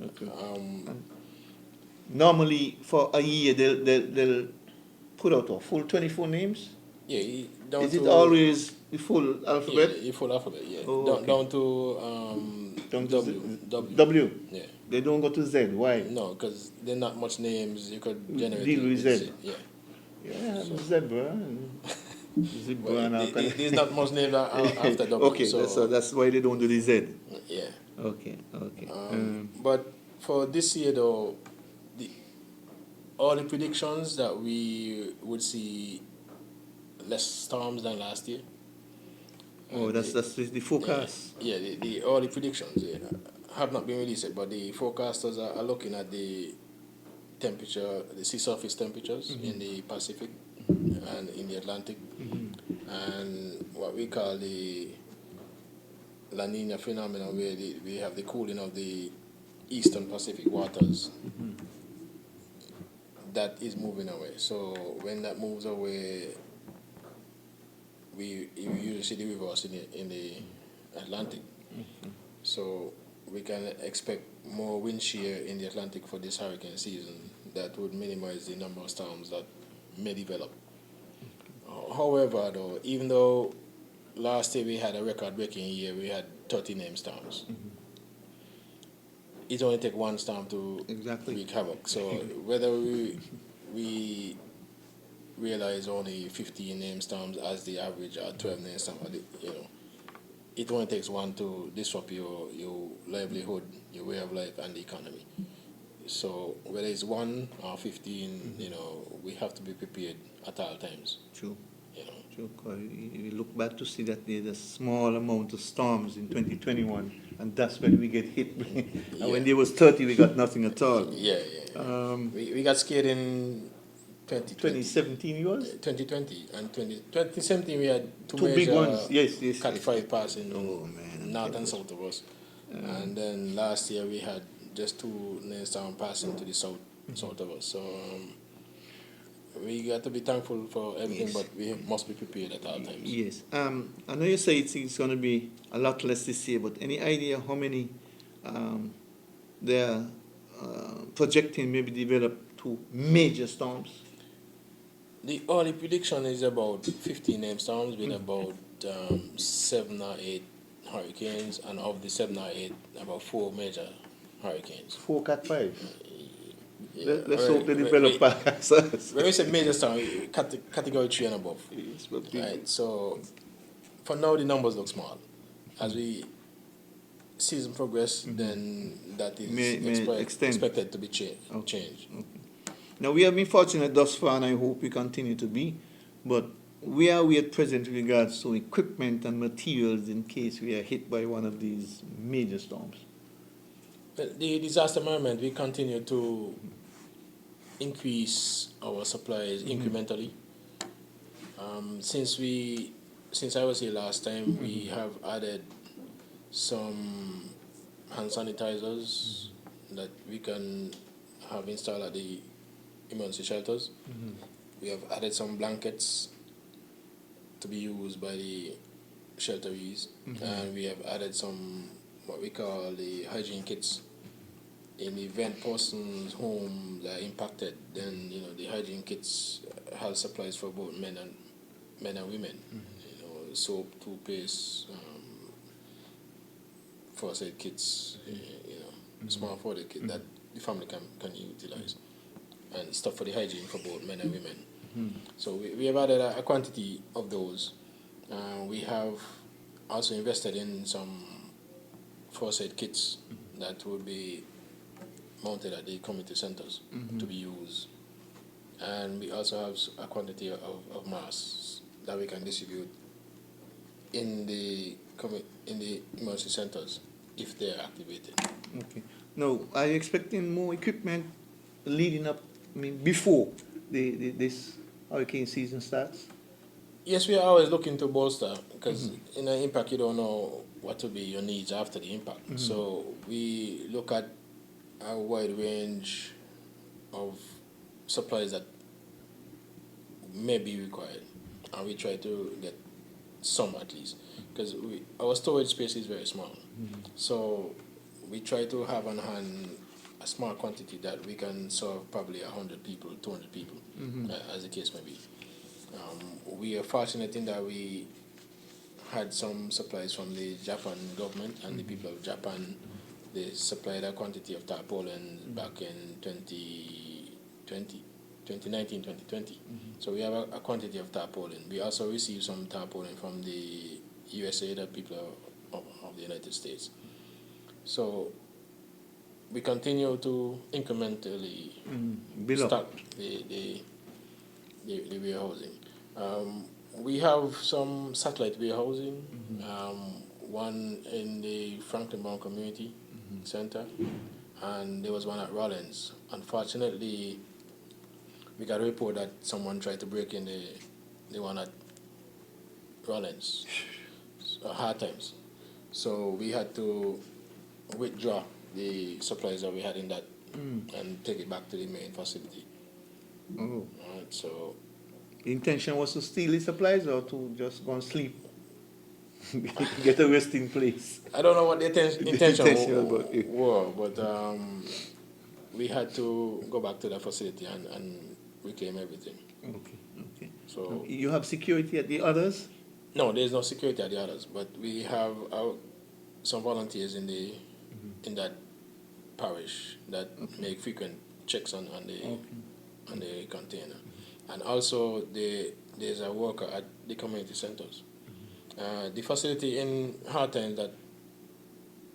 Normally, for a year, they'll put out a full 24 names? Yeah. Down Is it to, always the full alphabet? Yeah, the full alphabet, yeah. Oh, down, okay. down to Down to W. Z- W. W. Yeah. They don't go to Z. Why? No, because there are not much names you could generate. Deal with Z. Yeah. Yeah, So- zebra. And zebra Well, and all kind of- there's not much names after W. Okay, so that's why they don't do the Z. yeah. Okay. But for this year, though, all the predictions that we would see less storms than last year. Oh, that's the forecast. Yeah, all the predictions have not been released yet, but the forecasters are looking at the temperature, the sea surface temperatures in the Pacific and in the Atlantic, and what we call the La Nina phenomenon, where we have the cooling of the eastern Pacific waters. That is moving away. So when that moves away, we usually see the reverse in the Atlantic. So we can expect more wind shear in the Atlantic for this hurricane season. That would minimize the number of storms that may develop. However, though, even though last year we had a record-breaking year, we had 30 named storms. It only takes one storm to wreak havoc. So whether we realize only 15 named storms as the average or 12 named storms, it only takes one to disrupt your livelihood, your way of life, and the economy. So whether it's 1 or 15, we have to be prepared at all times. True. True. 'Cause we look back to see that there's a small amount of storms in 2021, and that's when we get hit. And when there was 30, we got nothing at all. Yeah. We got scared in 2017 it was? 2020 and 2017 we had two Two big major ones. Yes. Cat 5 passing Oh, man. north and south of us. And then last year we had just 2 storms passing to the south of us. So we got to be thankful for everything, Yes. but we must be prepared at all times. Yes. I know you say it's going to be a lot less this year, but any idea how many they're projecting maybe develop 2 major storms? The early prediction is about 15 named storms with about 7 or 8 hurricanes, and of the 7 or 8, about 4 major hurricanes. 4 Cat 5. Let's Right, hope they right, develop fast. When we say major storm, category 3 and above. Yes, but big. Right, so for now the numbers look small. As we season progress, then that is May extend. expected to be changed. Now, we have been fortunate thus far, and I hope we continue to be, but where are we at present with regards to equipment and materials in case we are hit by one of these major storms? The disaster management, we continue to increase our supplies incrementally. Since I was here last time, we have added some hand sanitizers that we can have installed at the emergency shelters. We have added some blankets to be used by the shelterees, and we have added some what we call the hygiene kits. In the event person's homes are impacted, then the hygiene kits have supplies for both men and women. Soap, toothpaste, first aid kits, small first aid kit that the family can utilize, and stuff for the hygiene for both men and women. So we have added a quantity of those. We have also invested in some first aid kits that would be mounted at the community centers to be used. And we also have a quantity of masks that we can distribute in the emergency centers if they are activated. Okay. Now, are you expecting more equipment leading up, before this hurricane season starts? Yes, we are always looking to bolster, because in an impact you don't know what will be your needs after the impact. So we look at a wide range of supplies that may be required, and we try to get some at least, because our storage space is very small. So we try to have on hand a small quantity that we can serve probably 100 people, 200 people, as the case may be. We are fortunate in that we had some supplies from the Japan government and the people of Japan. They supplied a quantity of tarpaulin back in 2019, 2020. So we have a quantity of tarpaulin. We also received some tarpaulin from the USA, the people of the United States. So we continue to incrementally Build up. stock the warehousing. We have some satellite warehousing, one in the Franklin Bound Community Center, and there was one at Rollins. Unfortunately, we got a report that someone tried to break in the one at Rollins, hard times. So we had to withdraw the supplies that we had in that and take it back to the main facility. Oh. Right, so The intention was to steal the supplies or to just go and sleep? Get a resting place. I don't know what the intention was, were, but we had to go back to the facility and reclaim everything. Okay. So You have security at the others? no, there's no security at the others, but we have some volunteers in that parish that make frequent checks on the container, and also there's a worker at the community centers. The facility in hard times that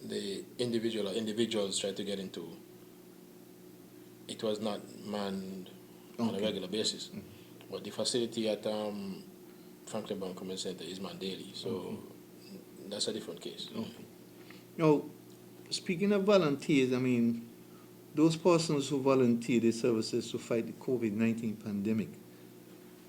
the individuals tried to get into, it was not manned on a regular basis. But the facility at Franklin Bound Community Center is manned daily, so that's a different case. Now, speaking of volunteers, I mean, those persons who volunteer their services to fight the COVID-19 pandemic,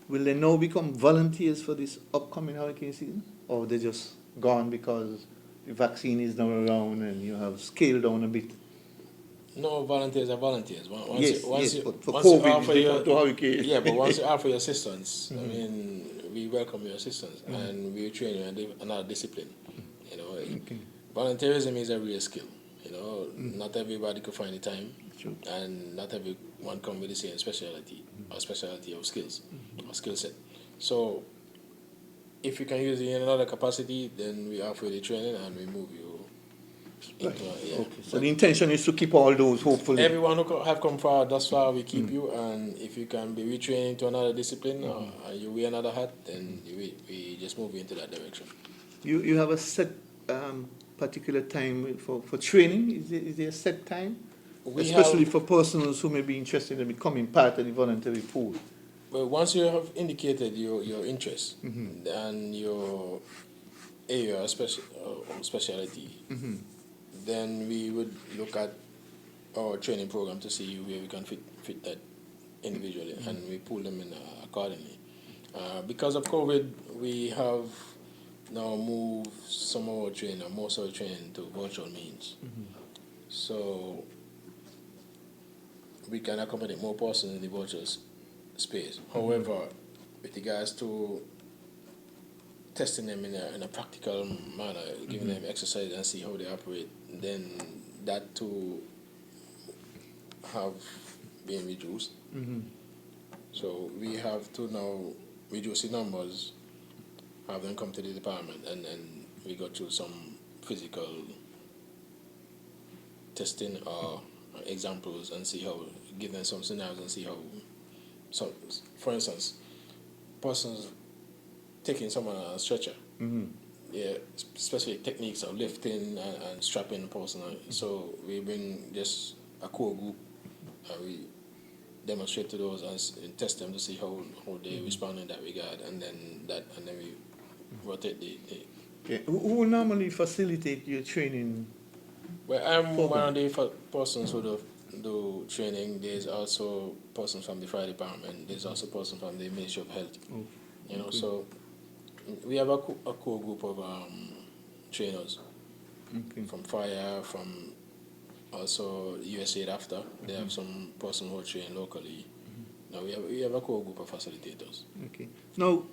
will they now become volunteers for this upcoming hurricane season? Or they just gone because the vaccine is now around and you have scaled down a bit? No, volunteers are volunteers. But for once COVID, it's different to hurricane. Yeah, but once you offer your assistance, I mean, we welcome your assistance and we train you in another discipline. You know, volunteerism is a real skill. You know, not everybody could find the time, and not everyone come with the same specialty or specialty of skills or skill set. So, if you can use it in another capacity, then we offer the training and we move you into Okay. So the intention is to keep all those, hopefully. Everyone who have come forward thus far, we keep you, and if you can be retrained to another discipline or you wear another hat, then we just move you into that direction. You have a set particular time for training? Is there a set time? Especially for persons who may be interested in becoming part of the voluntary pool. Well, once you have indicated your interest and your area or specialty, then we would look at our training program to see where we can fit that individually, and we pull them in accordingly. Because of COVID, we have now moved some of our training, or most of our training, to virtual means. So we can accommodate more persons in the virtual space. However, with regards to testing them in a practical manner, giving them exercise and see how they operate, then that too have been reduced. So we have to now reduce the numbers, have them come to the department, and then we go through some physical testing or examples and see how, give them some scenarios and see how. So, for instance, persons taking someone on a stretcher, specific techniques of lifting and strapping the person. So we bring just a core group and we demonstrate to those and test them to see how they respond in that regard, and then we rotate the. Okay. Who normally facilitate your training? Well, I'm one of the persons who do training. There's also persons from the fire department. There's also persons from the Ministry of Health. You know, so we have a core group of trainers from fire, from also USAID after. They have some person who train locally. Now we have a core group of facilitators. Okay. Now,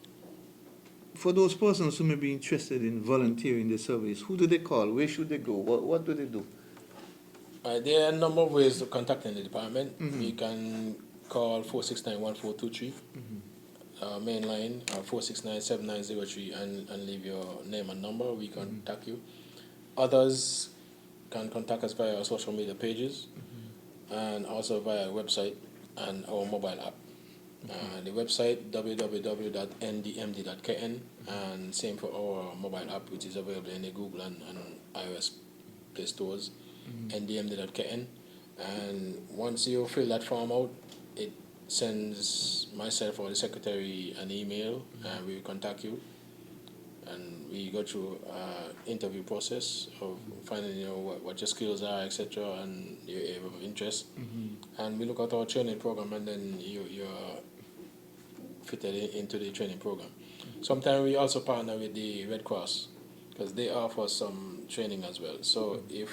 for those persons who may be interested in volunteering the service, who do they call? Where should they go? What do they do? There are a number of ways of contacting the department. You can call 469-1423. main line, 469-7903, and leave your name and number. We contact you. Others can contact us via our social media pages and also via our website and our mobile app. The website www.ndmd.kn, and same for our mobile app, which is available in the Google and iOS Play stores, ndmd.kn. And once you fill that form out, it sends myself or the secretary an email, and we will contact you, and we go through interview process of finding what your skills are, etc., and your area of interest, and we look at our training program, and then you're fitted into the training program. Sometimes we also partner with the Red Cross because they offer some training as well. So if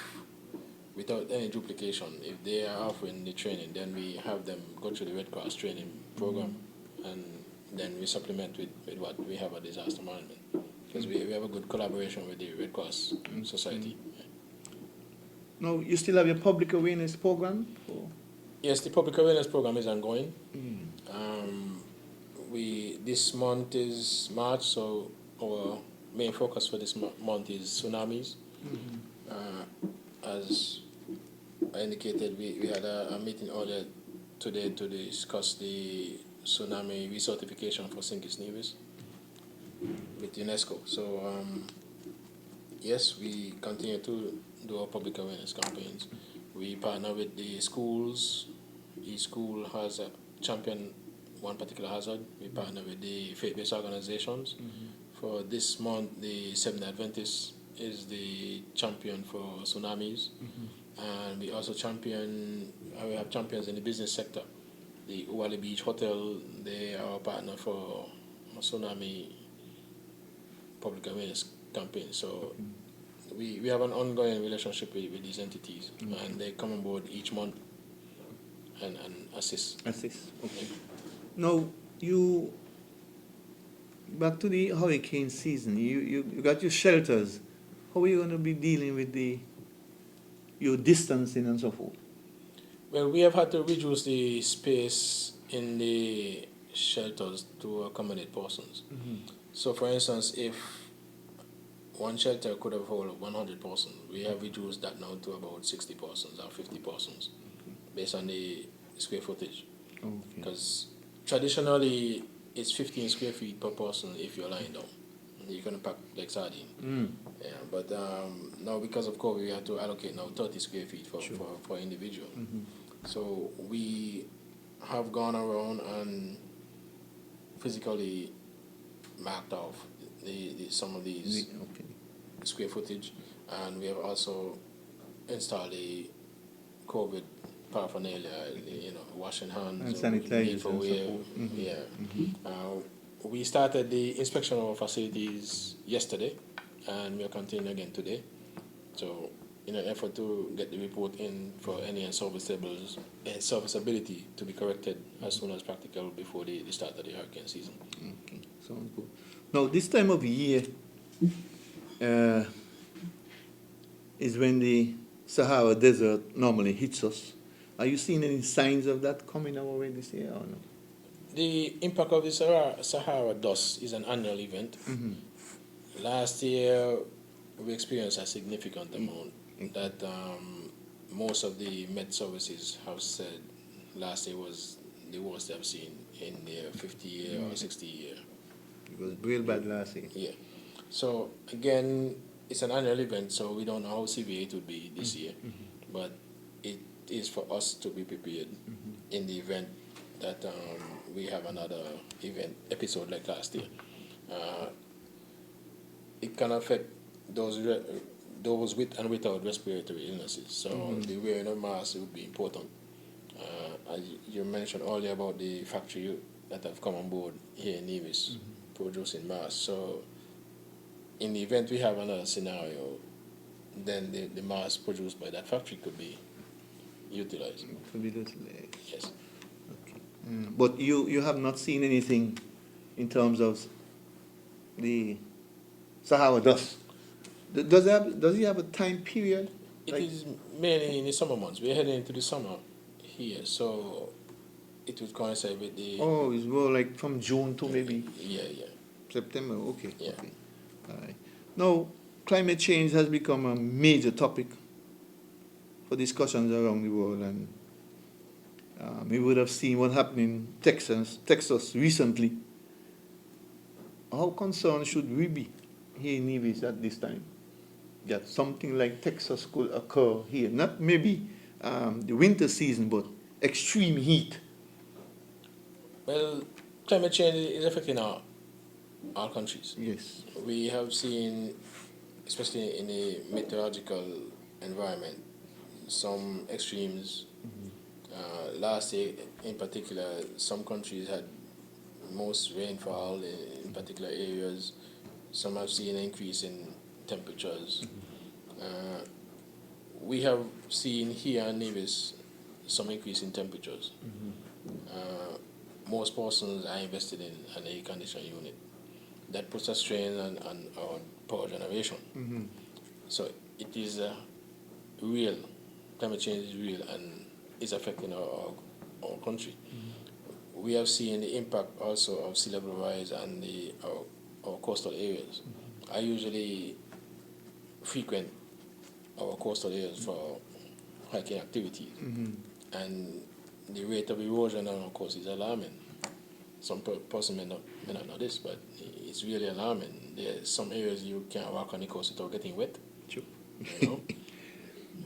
without any duplication, if they are offering the training, then we have them go through the Red Cross training program, and then we supplement with what we have at disaster management, because we have a good collaboration with the Red Cross Society. Now, you still have your public awareness program? Yes, the public awareness program is ongoing. This month is March, so our main focus for this month is tsunamis. As I indicated, we had a meeting earlier today to discuss the tsunami recertification for St. Nevis with UNESCO. So yes, we continue to do our public awareness campaigns. We partner with the schools. Each school has a champion one particular hazard. We partner with the faith-based organizations. For this month, the Seventh Adventists is the champion for tsunamis, and we also we have champions in the business sector. The Uwali Beach Hotel, they are our partner for a tsunami public awareness campaign. So we have an ongoing relationship with these entities, and they come on board each month and assist. Okay. Now, back to the hurricane season, you got your shelters. How are you going to be dealing with your distancing and so forth? Well, we have had to reduce the space in the shelters to accommodate persons. So, for instance, if one shelter could have held 100 persons, we have reduced that now to about 60 persons or 50 persons, based on the square footage. Because traditionally, it's 15 square feet per person if you're lying down. You're going to pack like sardine. Yeah, but now because of COVID, we have to allocate now 30 square feet for individual. So we have gone around and physically marked off some of these square footage, and we have also installed the COVID paraphernalia, washing hands, and sanitizer. We started the inspection of our facilities yesterday, and we are continuing again today. So, in an effort to get the report in for any unserviceability to be corrected as soon as practical before the start of the hurricane season. Okay, sounds good. Now, this time of year is when the Sahara Desert normally hits us. Are you seeing any signs of that coming our way this year or no? The impact of the Sahara dust is an annual event. Last year, we experienced a significant amount that most of the Met services have said last year was the worst they've seen in their 50-year or 60-year. It was real bad last year. Yeah. So, again, it's an annual event, so we don't know how severe it would be this year. But it is for us to be prepared in the event that we have another episode like last year. It can affect those with and without respiratory illnesses. So the wearing of masks would be important. As you mentioned earlier about the factory that have come on board here in Nevis producing masks. So in the event we have another scenario, then the mask produced by that factory could be utilized. Yes. Okay. But you have not seen anything in terms of the Sahara dust. Does it have a time period? It is mainly in the summer months. We're heading into the summer here, so it would coincide with the Oh, it's more like from June to maybe yeah. September. Okay. Yeah. Okay. All right. Now, climate change has become a major topic for discussions around the world, and we would have seen what happened in Texas recently. How concerned should we be here in Nevis at this time that something like Texas could occur here? Not maybe the winter season, but extreme heat. Well, climate change is affecting all countries. Yes. We have seen, especially in the meteorological environment, some extremes. Last year, in particular, some countries had most rainfall in particular areas. Some have seen an increase in temperatures. We have seen here in Nevis some increase in temperatures. Most persons are invested in an air conditioning unit. That puts a strain on our power generation. So it is real. Climate change is real and is affecting our country. We have seen the impact also of sea level rise and our coastal areas. I usually frequent our coastal areas for hiking activities, and the rate of erosion on our coast is alarming. Some person may not know this, but it's really alarming. There's some areas you can't walk on the coast without getting wet. True. You know?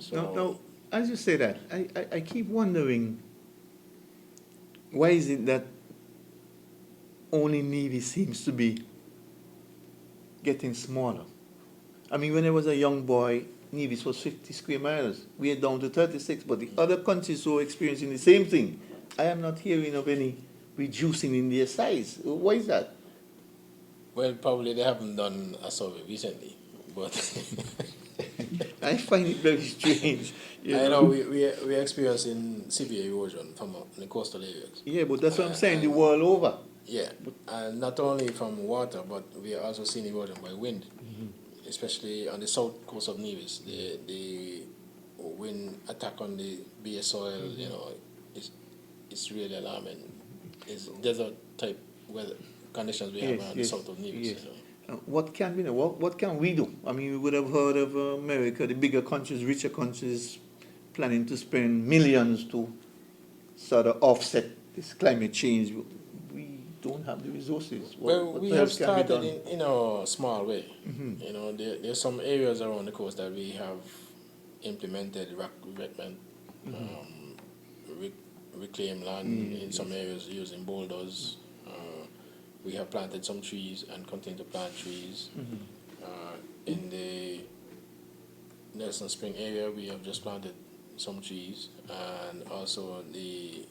So Now, as you say that, I keep wondering, why is it that only Nevis seems to be getting smaller? I mean, when I was a young boy, Nevis was 50 square miles. We are down to 36, but the other countries who are experiencing the same thing, I am not hearing of any reducing in their size. Why is that? well, probably they haven't done a survey recently, but I find it very strange. You I know we're experiencing severe erosion from the coastal areas. Yeah, but that's what I'm saying, the and- world over. Yeah, and not only from water, but we are also seeing erosion by wind, especially on the south coast of Nevis. The wind attack on the bare soil, you know, it's really alarming. It's desert type weather conditions we have on the south of Nevis. yes. You know. What can we do? What can we do? I mean, we would have heard of America, the bigger countries, richer countries, planning to spend millions to sort of offset this climate change. We don't have the resources. What we have else can be started done? in a small way. You know, there's some areas around the coast that we have implemented rock revetment, reclaim land in some areas using boulders. We have planted some trees and continue to plant trees. In the Nelson Spring area, we have just planted some trees, and also the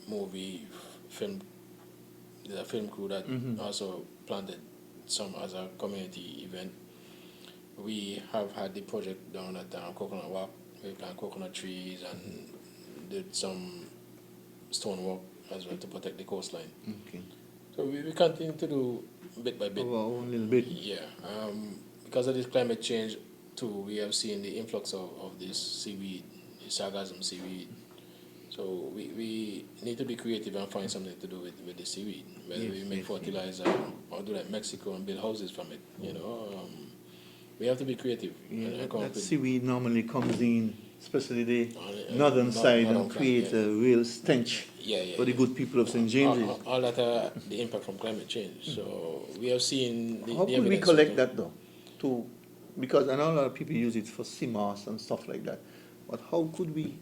movie film. There's a film crew that also planted some as a community event. We have had the project down at Coconut Walk. We planted coconut trees and did some stonework as well to protect the coastline. Okay. So we continue to do bit by bit. Our own little bit. Yeah. Because of this climate change too, we have seen the influx of this seaweed, the sargassum seaweed. So we need to be creative and find something to do with the seaweed. Whether we make fertilizer or do like Mexico and build houses from it, you know. We have to be creative. Yeah, and come up that with- seaweed normally comes in, especially the northern northern side, and flank, creates yeah. a real stench Yeah. for the good people of St. James's. All that are the impact from climate change. So we have seen the How the could we evidence collect of- that though? Because I know a lot of people use it for sea moss and stuff like that. But how could we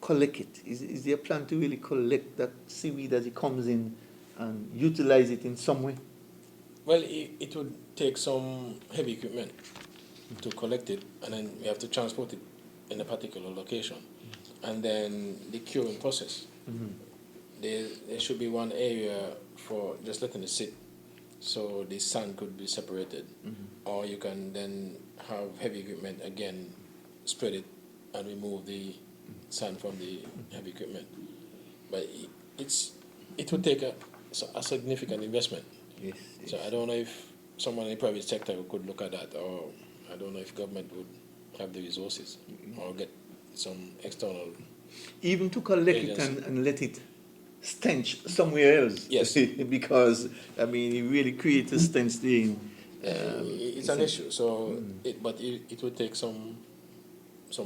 collect it? Is there a plan to really collect that seaweed as it comes in and utilize it in some way? Well, it would take some heavy equipment to collect it, and then we have to transport it in a particular location. And then the curing process. There should be one area for just letting it sit, so the sand could be separated. Or you can then have heavy equipment again, spread it, and remove the sand from the heavy equipment. But it would take a significant investment. Yes. So I don't know if someone in the private sector could look at that, or I don't know if government would have the resources or get some external Even to collect it agency. and let it stench somewhere else. Yes. Because, I mean, it really creates a stench there. It's an issue. So, it would take some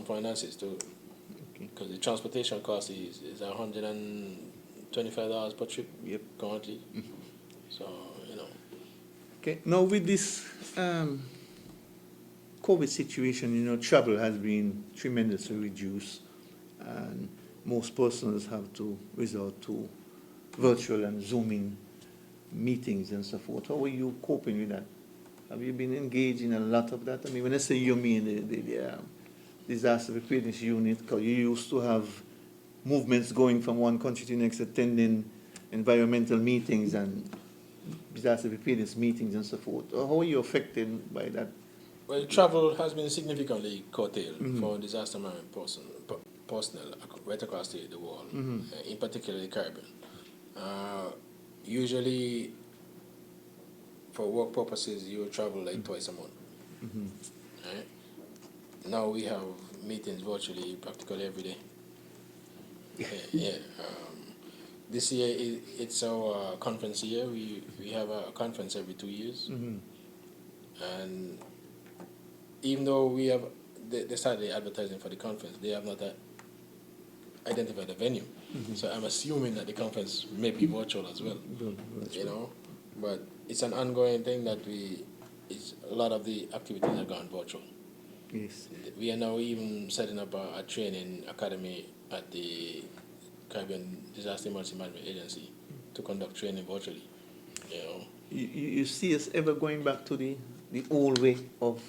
finances to, Okay. because the transportation cost is $125 per trip Yep. currently. So, you know. Okay. Now with this COVID situation, travel has been tremendously reduced, and most persons have to resort to virtual and Zooming meetings and so forth. How are you coping with that? Have you been engaged in a lot of that? I mean, when I say you mean the disaster preparedness unit, because you used to have movements going from one country to the next, attending environmental meetings and disaster preparedness meetings and so forth. How are you affected by that? Well, travel has been significantly curtailed for disaster management personnel right across the world, in particular the Caribbean. Usually, for work purposes, you travel like twice a month. Right? Now we have meetings virtually practically every day. Yeah. This year it's our conference year. We have a conference every 2 years, and even though they started advertising for the conference, they have not identified the venue. So I'm assuming that the conference may be virtual as well. But it's an ongoing thing that a lot of the activities have gone virtual. Yes. We are now even setting up a training academy at the Caribbean Disaster Emergency Management Agency to conduct training virtually. You see us ever going back to the old way of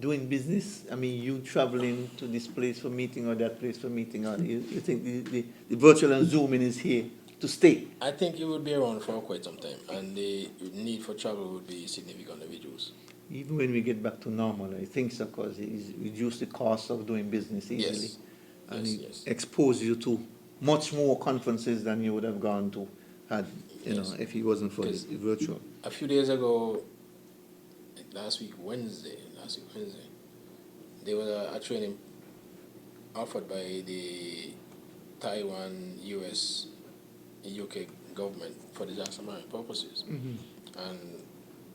doing business? I mean, you traveling to this place for meeting or that place for meeting, or you think the virtual and Zooming is here to stay? I think it would be around for quite some time, and the need for travel would be significantly reduced. Even when we get back to normal, I think so, because it reduce the cost of doing business easily. Yes. And Yes, it yes. expose you to much more conferences than you would have gone to had, Yes. if it wasn't for the virtual. A few days ago, last week Wednesday, there was a training offered by the Taiwan, US, UK government for disaster management purposes, and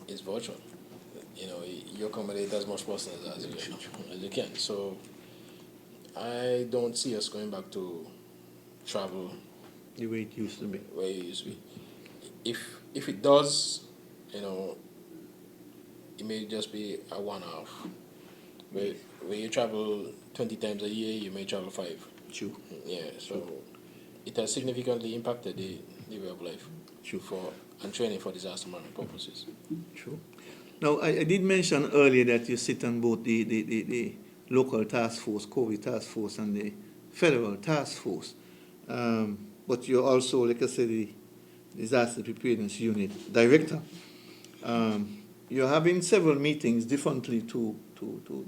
it's virtual. You accommodate as much persons as you can. So I don't see us going back to travel The way it used to be. where it used to be. If it does, it may just be a one-off. Where you travel 20 times a year, you may travel 5. True. Yeah, so it has significantly impacted the way of life and training for disaster management purposes. True. Now, I did mention earlier that you sit on both the local task force, COVID task force, and the federal task force. But you're also, like I said, the disaster preparedness unit director. You're having several meetings differently to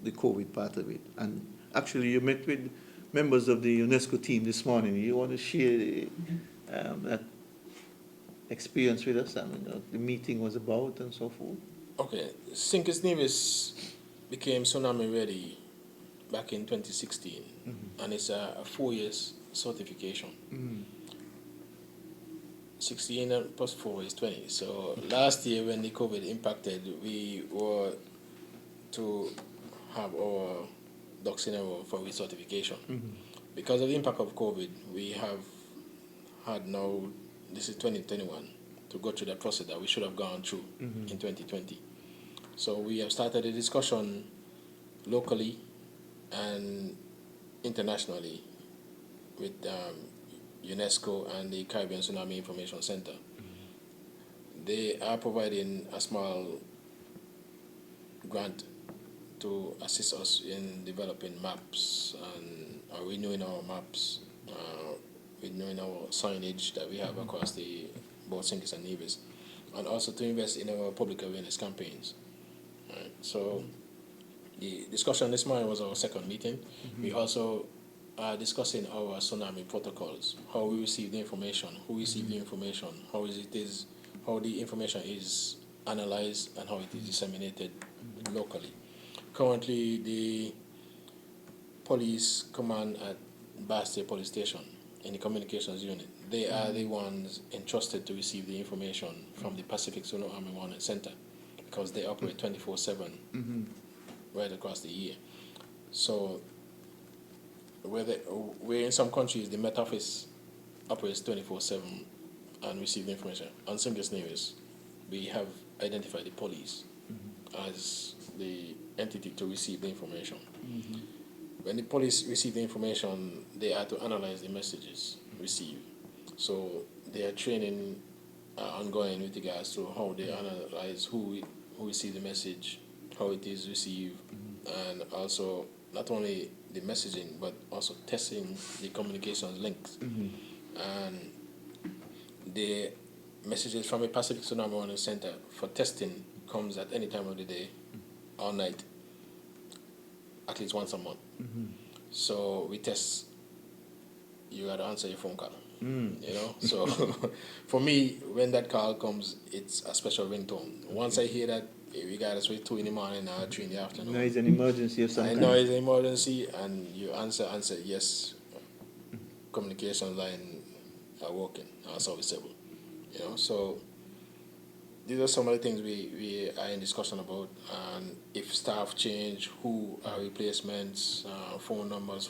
the COVID part of it. And actually, you met with members of the UNESCO team this morning. You want to share that experience with us? I mean, what the meeting was about and so forth. Okay, Sincus Nevis became tsunami ready back in 2016, and it's a 4 years certification. 16 plus 4 is 20. So last year when the COVID impacted, we were to have our ducks in a row for recertification. Because of the impact of COVID, we have had now, this is 2021, to go through that process that we should have gone through in 2020. So we have started a discussion locally and internationally with UNESCO and the Caribbean Tsunami Information Center. They are providing a small grant to assist us in developing maps and renewing our maps, renewing our signage that we have across both Sincus and Nevis, and also to invest in our public awareness campaigns. Right. So the discussion this morning was our second meeting. We also are discussing our tsunami protocols, how we receive the information, who receive the information, how the information is analyzed, and how it is disseminated locally. Currently, the police command at Bastia Police Station in the communications unit. They are the ones entrusted to receive the information from the Pacific Tsunami Warning Center because they operate 24/7 right across the year. So where in some countries the Met Office operates 24/7 and receives the information. On St. Nevis, we have identified the police as the entity to receive the information. When the police receive the information, they are to analyze the messages received. So their training ongoing with regards to how they analyze who received the message, how it is received, and also not only the messaging but also testing the communications links. And the messages from a Pacific Tsunami Warning Center for testing comes at any time of the day or night, at least once a month. So we test. You got to answer your phone call. You know, so for me, when that call comes, it's a special ringtone. Once I hear that, regardless whether 2 in the morning or 3 in the afternoon, No, it's an emergency of some I kind. know it's an emergency, and you answer yes. Communication line are working, are serviceable. You know, so these are some of the things we are in discussion about. And if staff change, who are replacements, phone numbers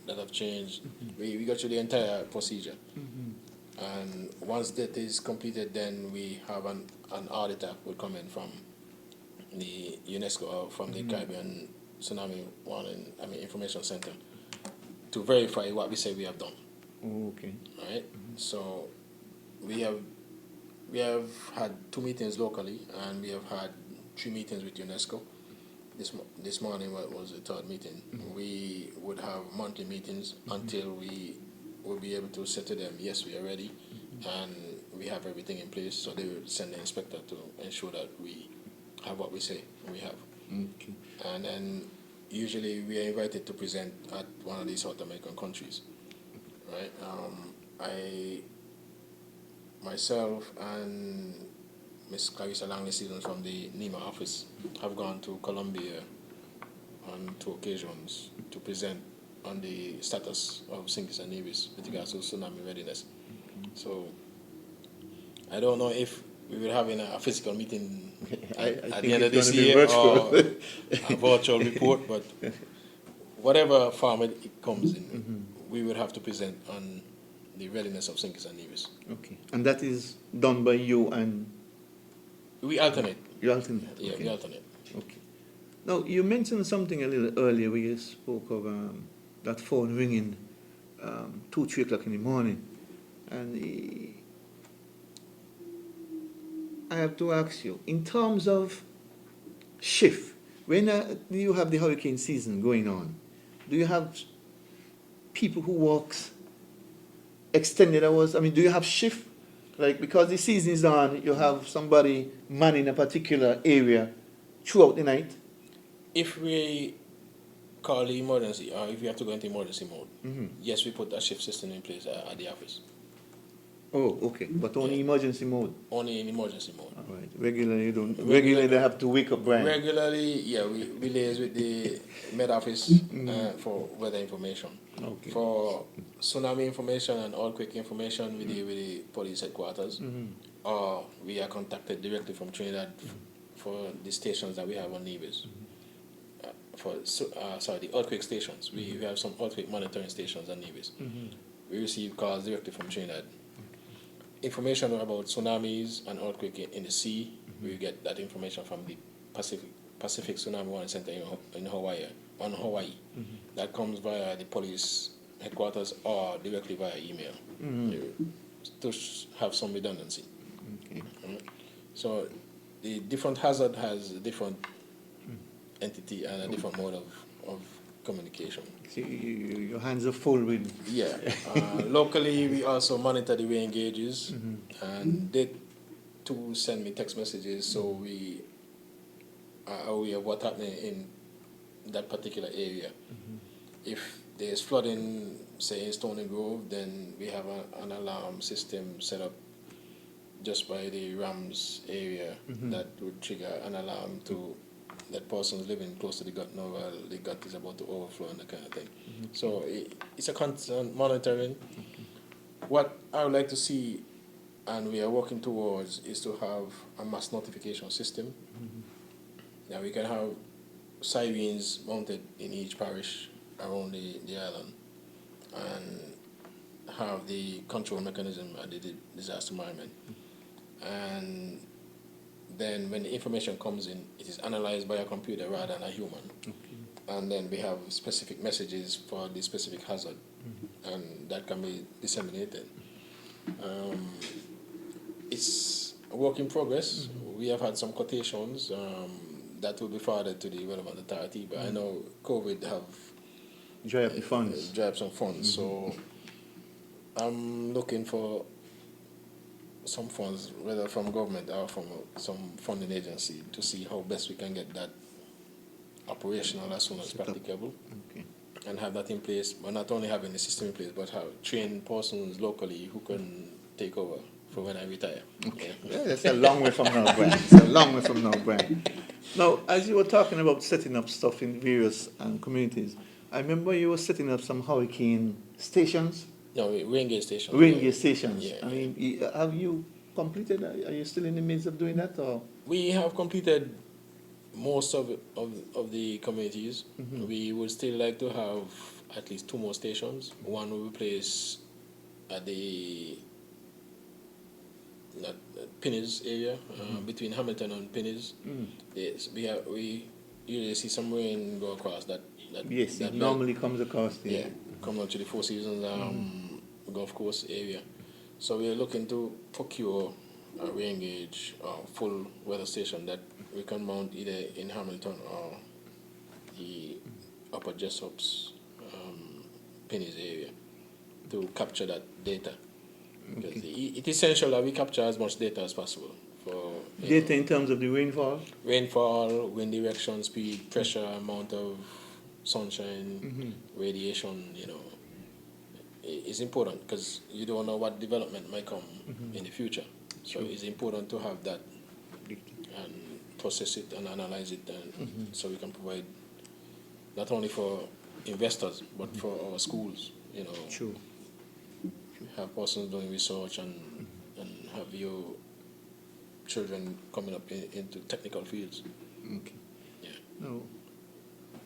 that have changed, we go through the entire procedure. And once that is completed, then we have an auditor will come in from the UNESCO or from the Caribbean Tsunami Information Center to verify what we say we have done. Okay. Right? So we have had 2 meetings locally, and we have had 3 meetings with UNESCO. This morning was the 3rd meeting. We would have monthly meetings until we will be able to say to them, yes, we are ready, and we have everything in place. So they will send the inspector to ensure that we have what we say we have. Okay. And then usually we are invited to present at one of these South American countries. Right? Myself and Miss Clarissa Langley Stevens from the NEMA office have gone to Colombia on 2 occasions to present on the status of St. Nevis with regards to tsunami readiness. So I don't know if we will have a physical meeting at the end of this year or a virtual report, but whatever format it comes in, we will have to present on the readiness of St. Nevis. Okay. And that is done by you and... We alternate. You alternate? Yeah, Okay. we alternate. Okay. Now, you mentioned something a little earlier where you spoke of that phone ringing 2, 3 o'clock in the morning. And I have to ask you, in terms of shift, when you have the hurricane season going on, do you have people who works extended hours? I mean, do you have shift? Like, because the season is on, you have somebody manning a particular area throughout the night? If we call the emergency, or if we have to go into emergency mode, yes, we put a shift system in place at the office. Oh, okay. But only emergency mode? Only in emergency mode. All right. Regularly they have to wake up Brian? Regularly, yeah, we liaise with the Med Office for weather information. Okay. For tsunami information and earthquake information, we deal with the police headquarters. Or we are contacted directly from Trinidad for the stations that we have on Nevis. The earthquake stations. We have some earthquake monitoring stations on Nevis. We receive calls directly from Trinidad. Information about tsunamis and earthquake in the sea, we get that information from the Pacific Tsunami Warning Center in Hawaii. That comes via the police headquarters or directly via email to have some redundancy. Okay. So the different hazard has a different entity and a different mode of communication. So your hands are full with... Yeah. Locally, we also monitor the rain gauges, and they too send me text messages, so we are aware of what's happening in that particular area. If there's flooding, say in Stony Grove, then we have an alarm system set up just by the Rams area that would trigger an alarm to that person's living close to the gut now, well, the gut is about to overflow and that kind of thing. So it's a constant monitoring. What I would like to see, and we are working towards, is to have a mass notification system. That we can have sirens mounted in each parish around the island, and have the control mechanism at the disaster management. And then when the information comes in, it is analyzed by a computer rather than a human. And then we have specific messages for the specific hazard, and that can be disseminated. It's a work in progress. We have had some quotations that will be forwarded to the relevant authority, but I know COVID have Dry up the funds. dry up some funds, so I'm looking for some funds, whether from government or from some funding agency, to see how best we can get that operational as soon as practicable, Okay. and have that in place. But not only having the system in place, but have trained persons locally who can take over for when I retire. Okay. Yeah, that's a long way from now, Brian. It's a long way from now, Brian. Now, as you were talking about setting up stuff in various communities, I remember you were setting up some hurricane stations, No, rain gauge station. rain gauge stations. Yeah, I mean, have you completed? Are you still in the midst of doing that, or? We have completed most of the communities. We would still like to have at least 2 more stations. One will be placed at the Pinnies area, between Hamilton and Pinnies. Yes, we usually see some rain go across that. Yes, that it belt. normally comes across there. Yeah, come out to the Four Seasons Gulf Coast area. So we are looking to procure a rain gauge full weather station that we can mount either in Hamilton or the Upper Jessop's Penny's area to capture that data. Because it is essential that we capture as much data as possible for Data in terms of the rainfall, wind direction, speed, pressure, amount of sunshine, radiation. It's important because you don't know what development might come in the future. So it's important to have that and process it and analyze it, and so we can provide not only for investors but for our schools. True. Have persons doing research and have your children coming up into technical fields. Okay. Yeah. Now,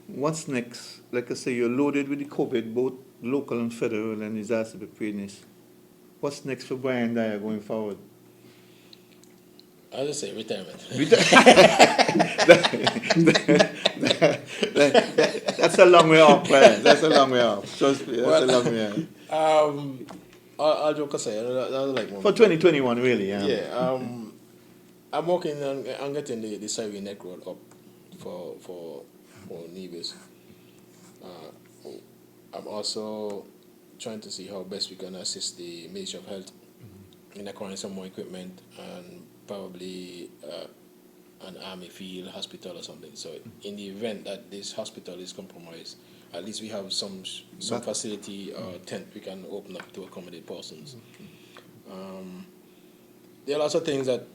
what's next? Like I say, you're loaded with the COVID, both local and federal, and disaster preparedness. What's next for Brian Dyer going forward? I'll just say retirement. That's a long way off, Brian. That's a long way off. Trust me, that's a long way off. I'll joke aside. I like For 2021, really, yeah. Yeah. I'm working on getting the siren network up for Nevis. I'm also trying to see how best we can assist the Ministry of Health in acquiring some more equipment and probably an army field hospital or something. So in the event that this hospital is compromised, at least we have some facility or tent we can open up to accommodate persons. There are lots of things that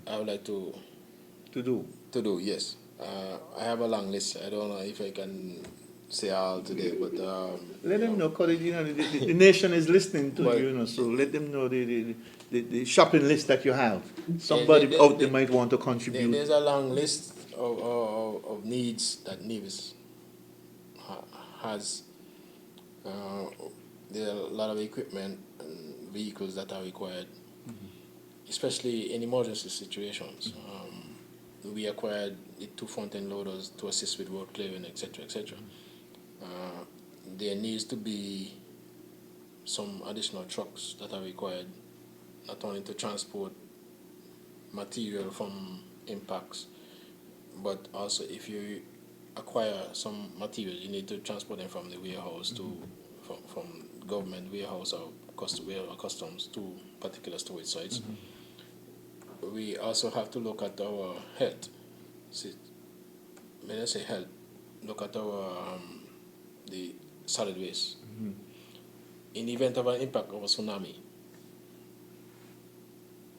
I would like to do. Yes, I have a long list. I don't know if I can say all today, but let them know, because the nation is listening to you, so let them know the shopping list that you have. Somebody out there might want to contribute. There's a long list of needs that Nevis has. There are a lot of equipment and vehicles that are required, especially in emergency situations. We acquired the 2 front-end loaders to assist with road clearing, etc., etc. There needs to be some additional trucks that are required, not only to transport material from impacts, but also if you acquire some material, you need to transport them from the warehouse from government warehouse or customs to particular storage sites. We also have to look at our health. When I say health, look at our the solid waste. In the event of an impact of a tsunami,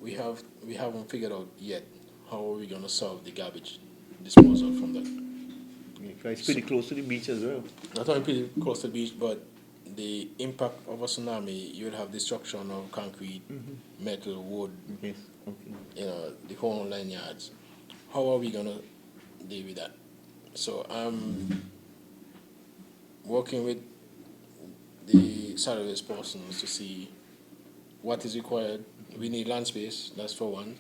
we haven't figured out yet how are we going to solve the garbage disposal from that. It's pretty close to the beach as well. Not only pretty close to the beach, but the impact of a tsunami, you would have destruction of concrete, metal, wood, Yes. Okay. the whole 9 yards. How are we going to deal with that? So I'm working with the service persons to see what is required. We need land space, that's for one.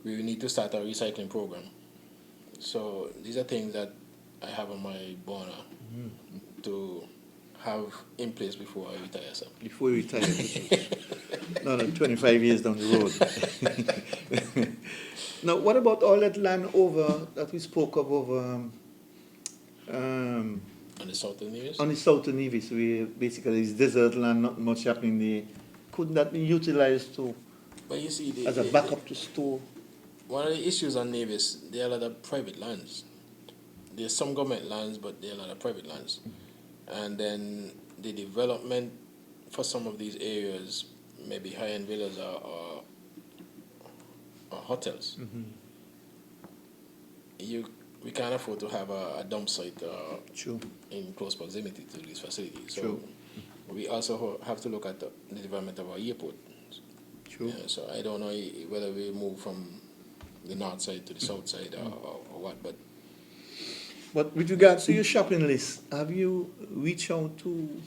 We need to start a recycling program. So these are things that I have on my burner to have in place before I retire. So. Before you retire, no, 25 years down the road. Now, what about all that land over that we spoke of over On the southern areas? on the southern Nevis, where basically it's desert land, not much happening there. Couldn't that be utilized to But you see, as a backup to store? one of the issues on Nevis, there are a lot of private lands. There's some government lands, but there are a lot of private lands. And then the development for some of these areas, maybe high-end villas or hotels. We can't afford to have a dump site Sure. in close proximity to these facilities. So True. we also have to look at the development of our airport. True. So I don't know whether we move from the north side to the south side or what, but But with regards to your shopping list, have you reached out to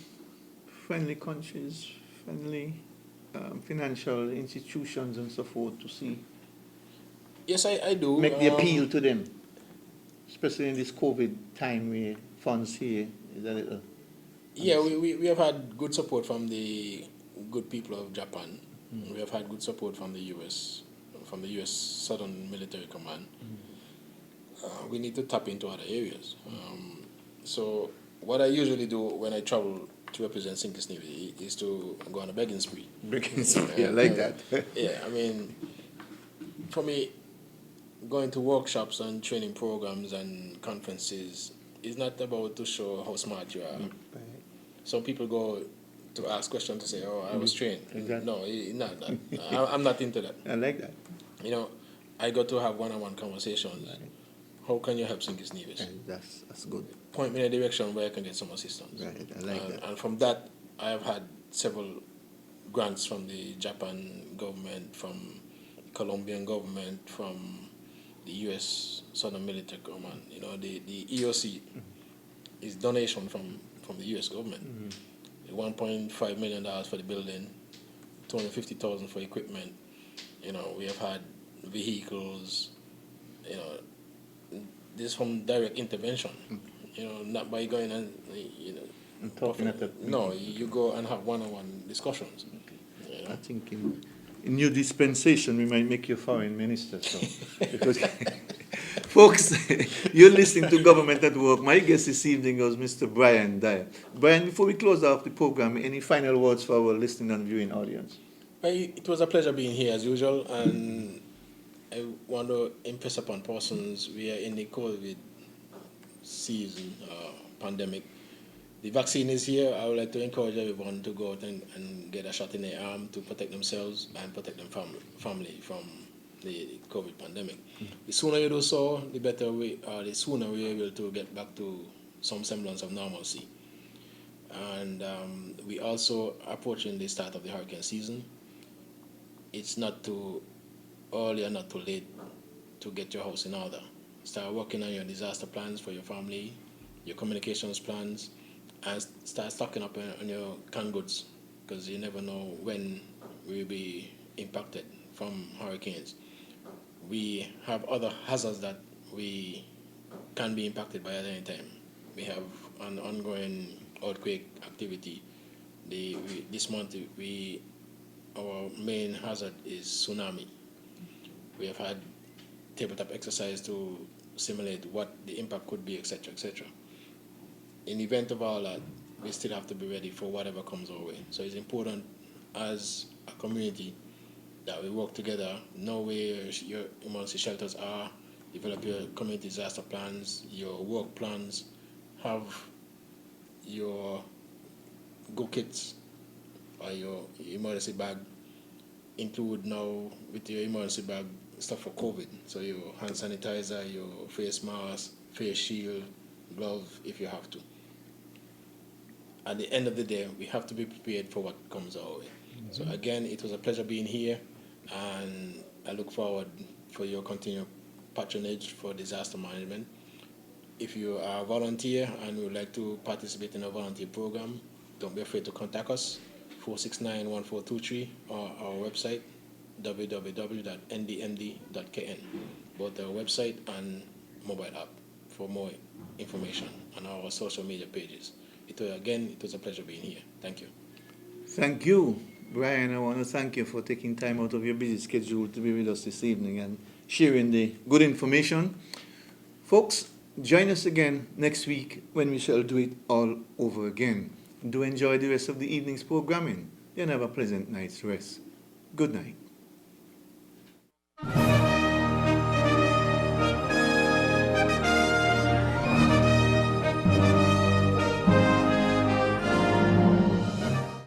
friendly countries, friendly financial institutions and so forth to see, yes, I do. make the appeal to them, especially in this COVID time where funds here is a little. Yeah, we have had good support from the good people of Japan. We have had good support from the US Southern Military Command. We need to tap into other areas. So what I usually do when I travel to represent Sinkers Navy is to go on a begging spree. Yeah, like that. Yeah, I mean, for me, going to workshops and training programs and conferences is not about to show how smart you are. Some people go to ask questions to say, "Oh, I was trained." Exactly. No, not that. I'm not into that. I like that. I got to have one-on-one conversations. Right. How can you help Sinkers Nevis? That's good. Point me in a direction where I can get some assistance. Right, I like that. And from that, I have had several grants from the Japan government, from the Colombian government, from the U.S. Southern Military Command. The EOC is donation from the U.S. government. $1.5 million for the building, $250,000 for equipment. We have had vehicles. This from direct intervention. Not by going and And talking at the No, you go and have one-on-one discussions. I think in new dispensation we might make you foreign minister. So, because folks, you're listening to Government at Work. My guest this evening was Mr. Brian Dyer. Brian, before we close off the program, any final words for our listening and viewing audience? It was a pleasure being here as usual, and I want to impress upon persons we are in the COVID season, pandemic. The vaccine is here. I would like to encourage everyone to go out and get a shot in their arm to protect themselves and protect their family from the COVID pandemic. The sooner you do so, the better the sooner we're able to get back to some semblance of normalcy. And we also approaching the start of the hurricane season. It's not too early or not too late to get your house in order. Start working on your disaster plans for your family, your communications plans, and start stocking up on your canned goods, because you never know when we'll be impacted from hurricanes. We have other hazards that we can be impacted by at any time. We have an ongoing earthquake activity. This month, our main hazard is tsunami. We have had tabletop exercise to simulate what the impact could be, etc., etc. In the event of all that, we still have to be ready for whatever comes our way. So it's important as a community that we work together, know where your emergency shelters are, develop your community disaster plans, your work plans, have your go kits or your emergency bag. Include now with your emergency bag stuff for COVID. So your hand sanitizer, your face mask, face shield, glove if you have to. At the end of the day, we have to be prepared for what comes our way. So again, it was a pleasure being here, and I look forward for your continued patronage for disaster management. If you are a volunteer and would like to participate in a volunteer program, don't be afraid to contact us, 469-1423, or our website, www.ndmd.kn, both our website and mobile app for more information on our social media pages. It was a pleasure being here. Thank you. Thank you, Brian. I want to thank you for taking time out of your busy schedule to be with us this evening and sharing the good information. Folks, join us again next week when we shall do it all over again. Do enjoy the rest of the evening's programming. Then have a pleasant night's rest. Good night.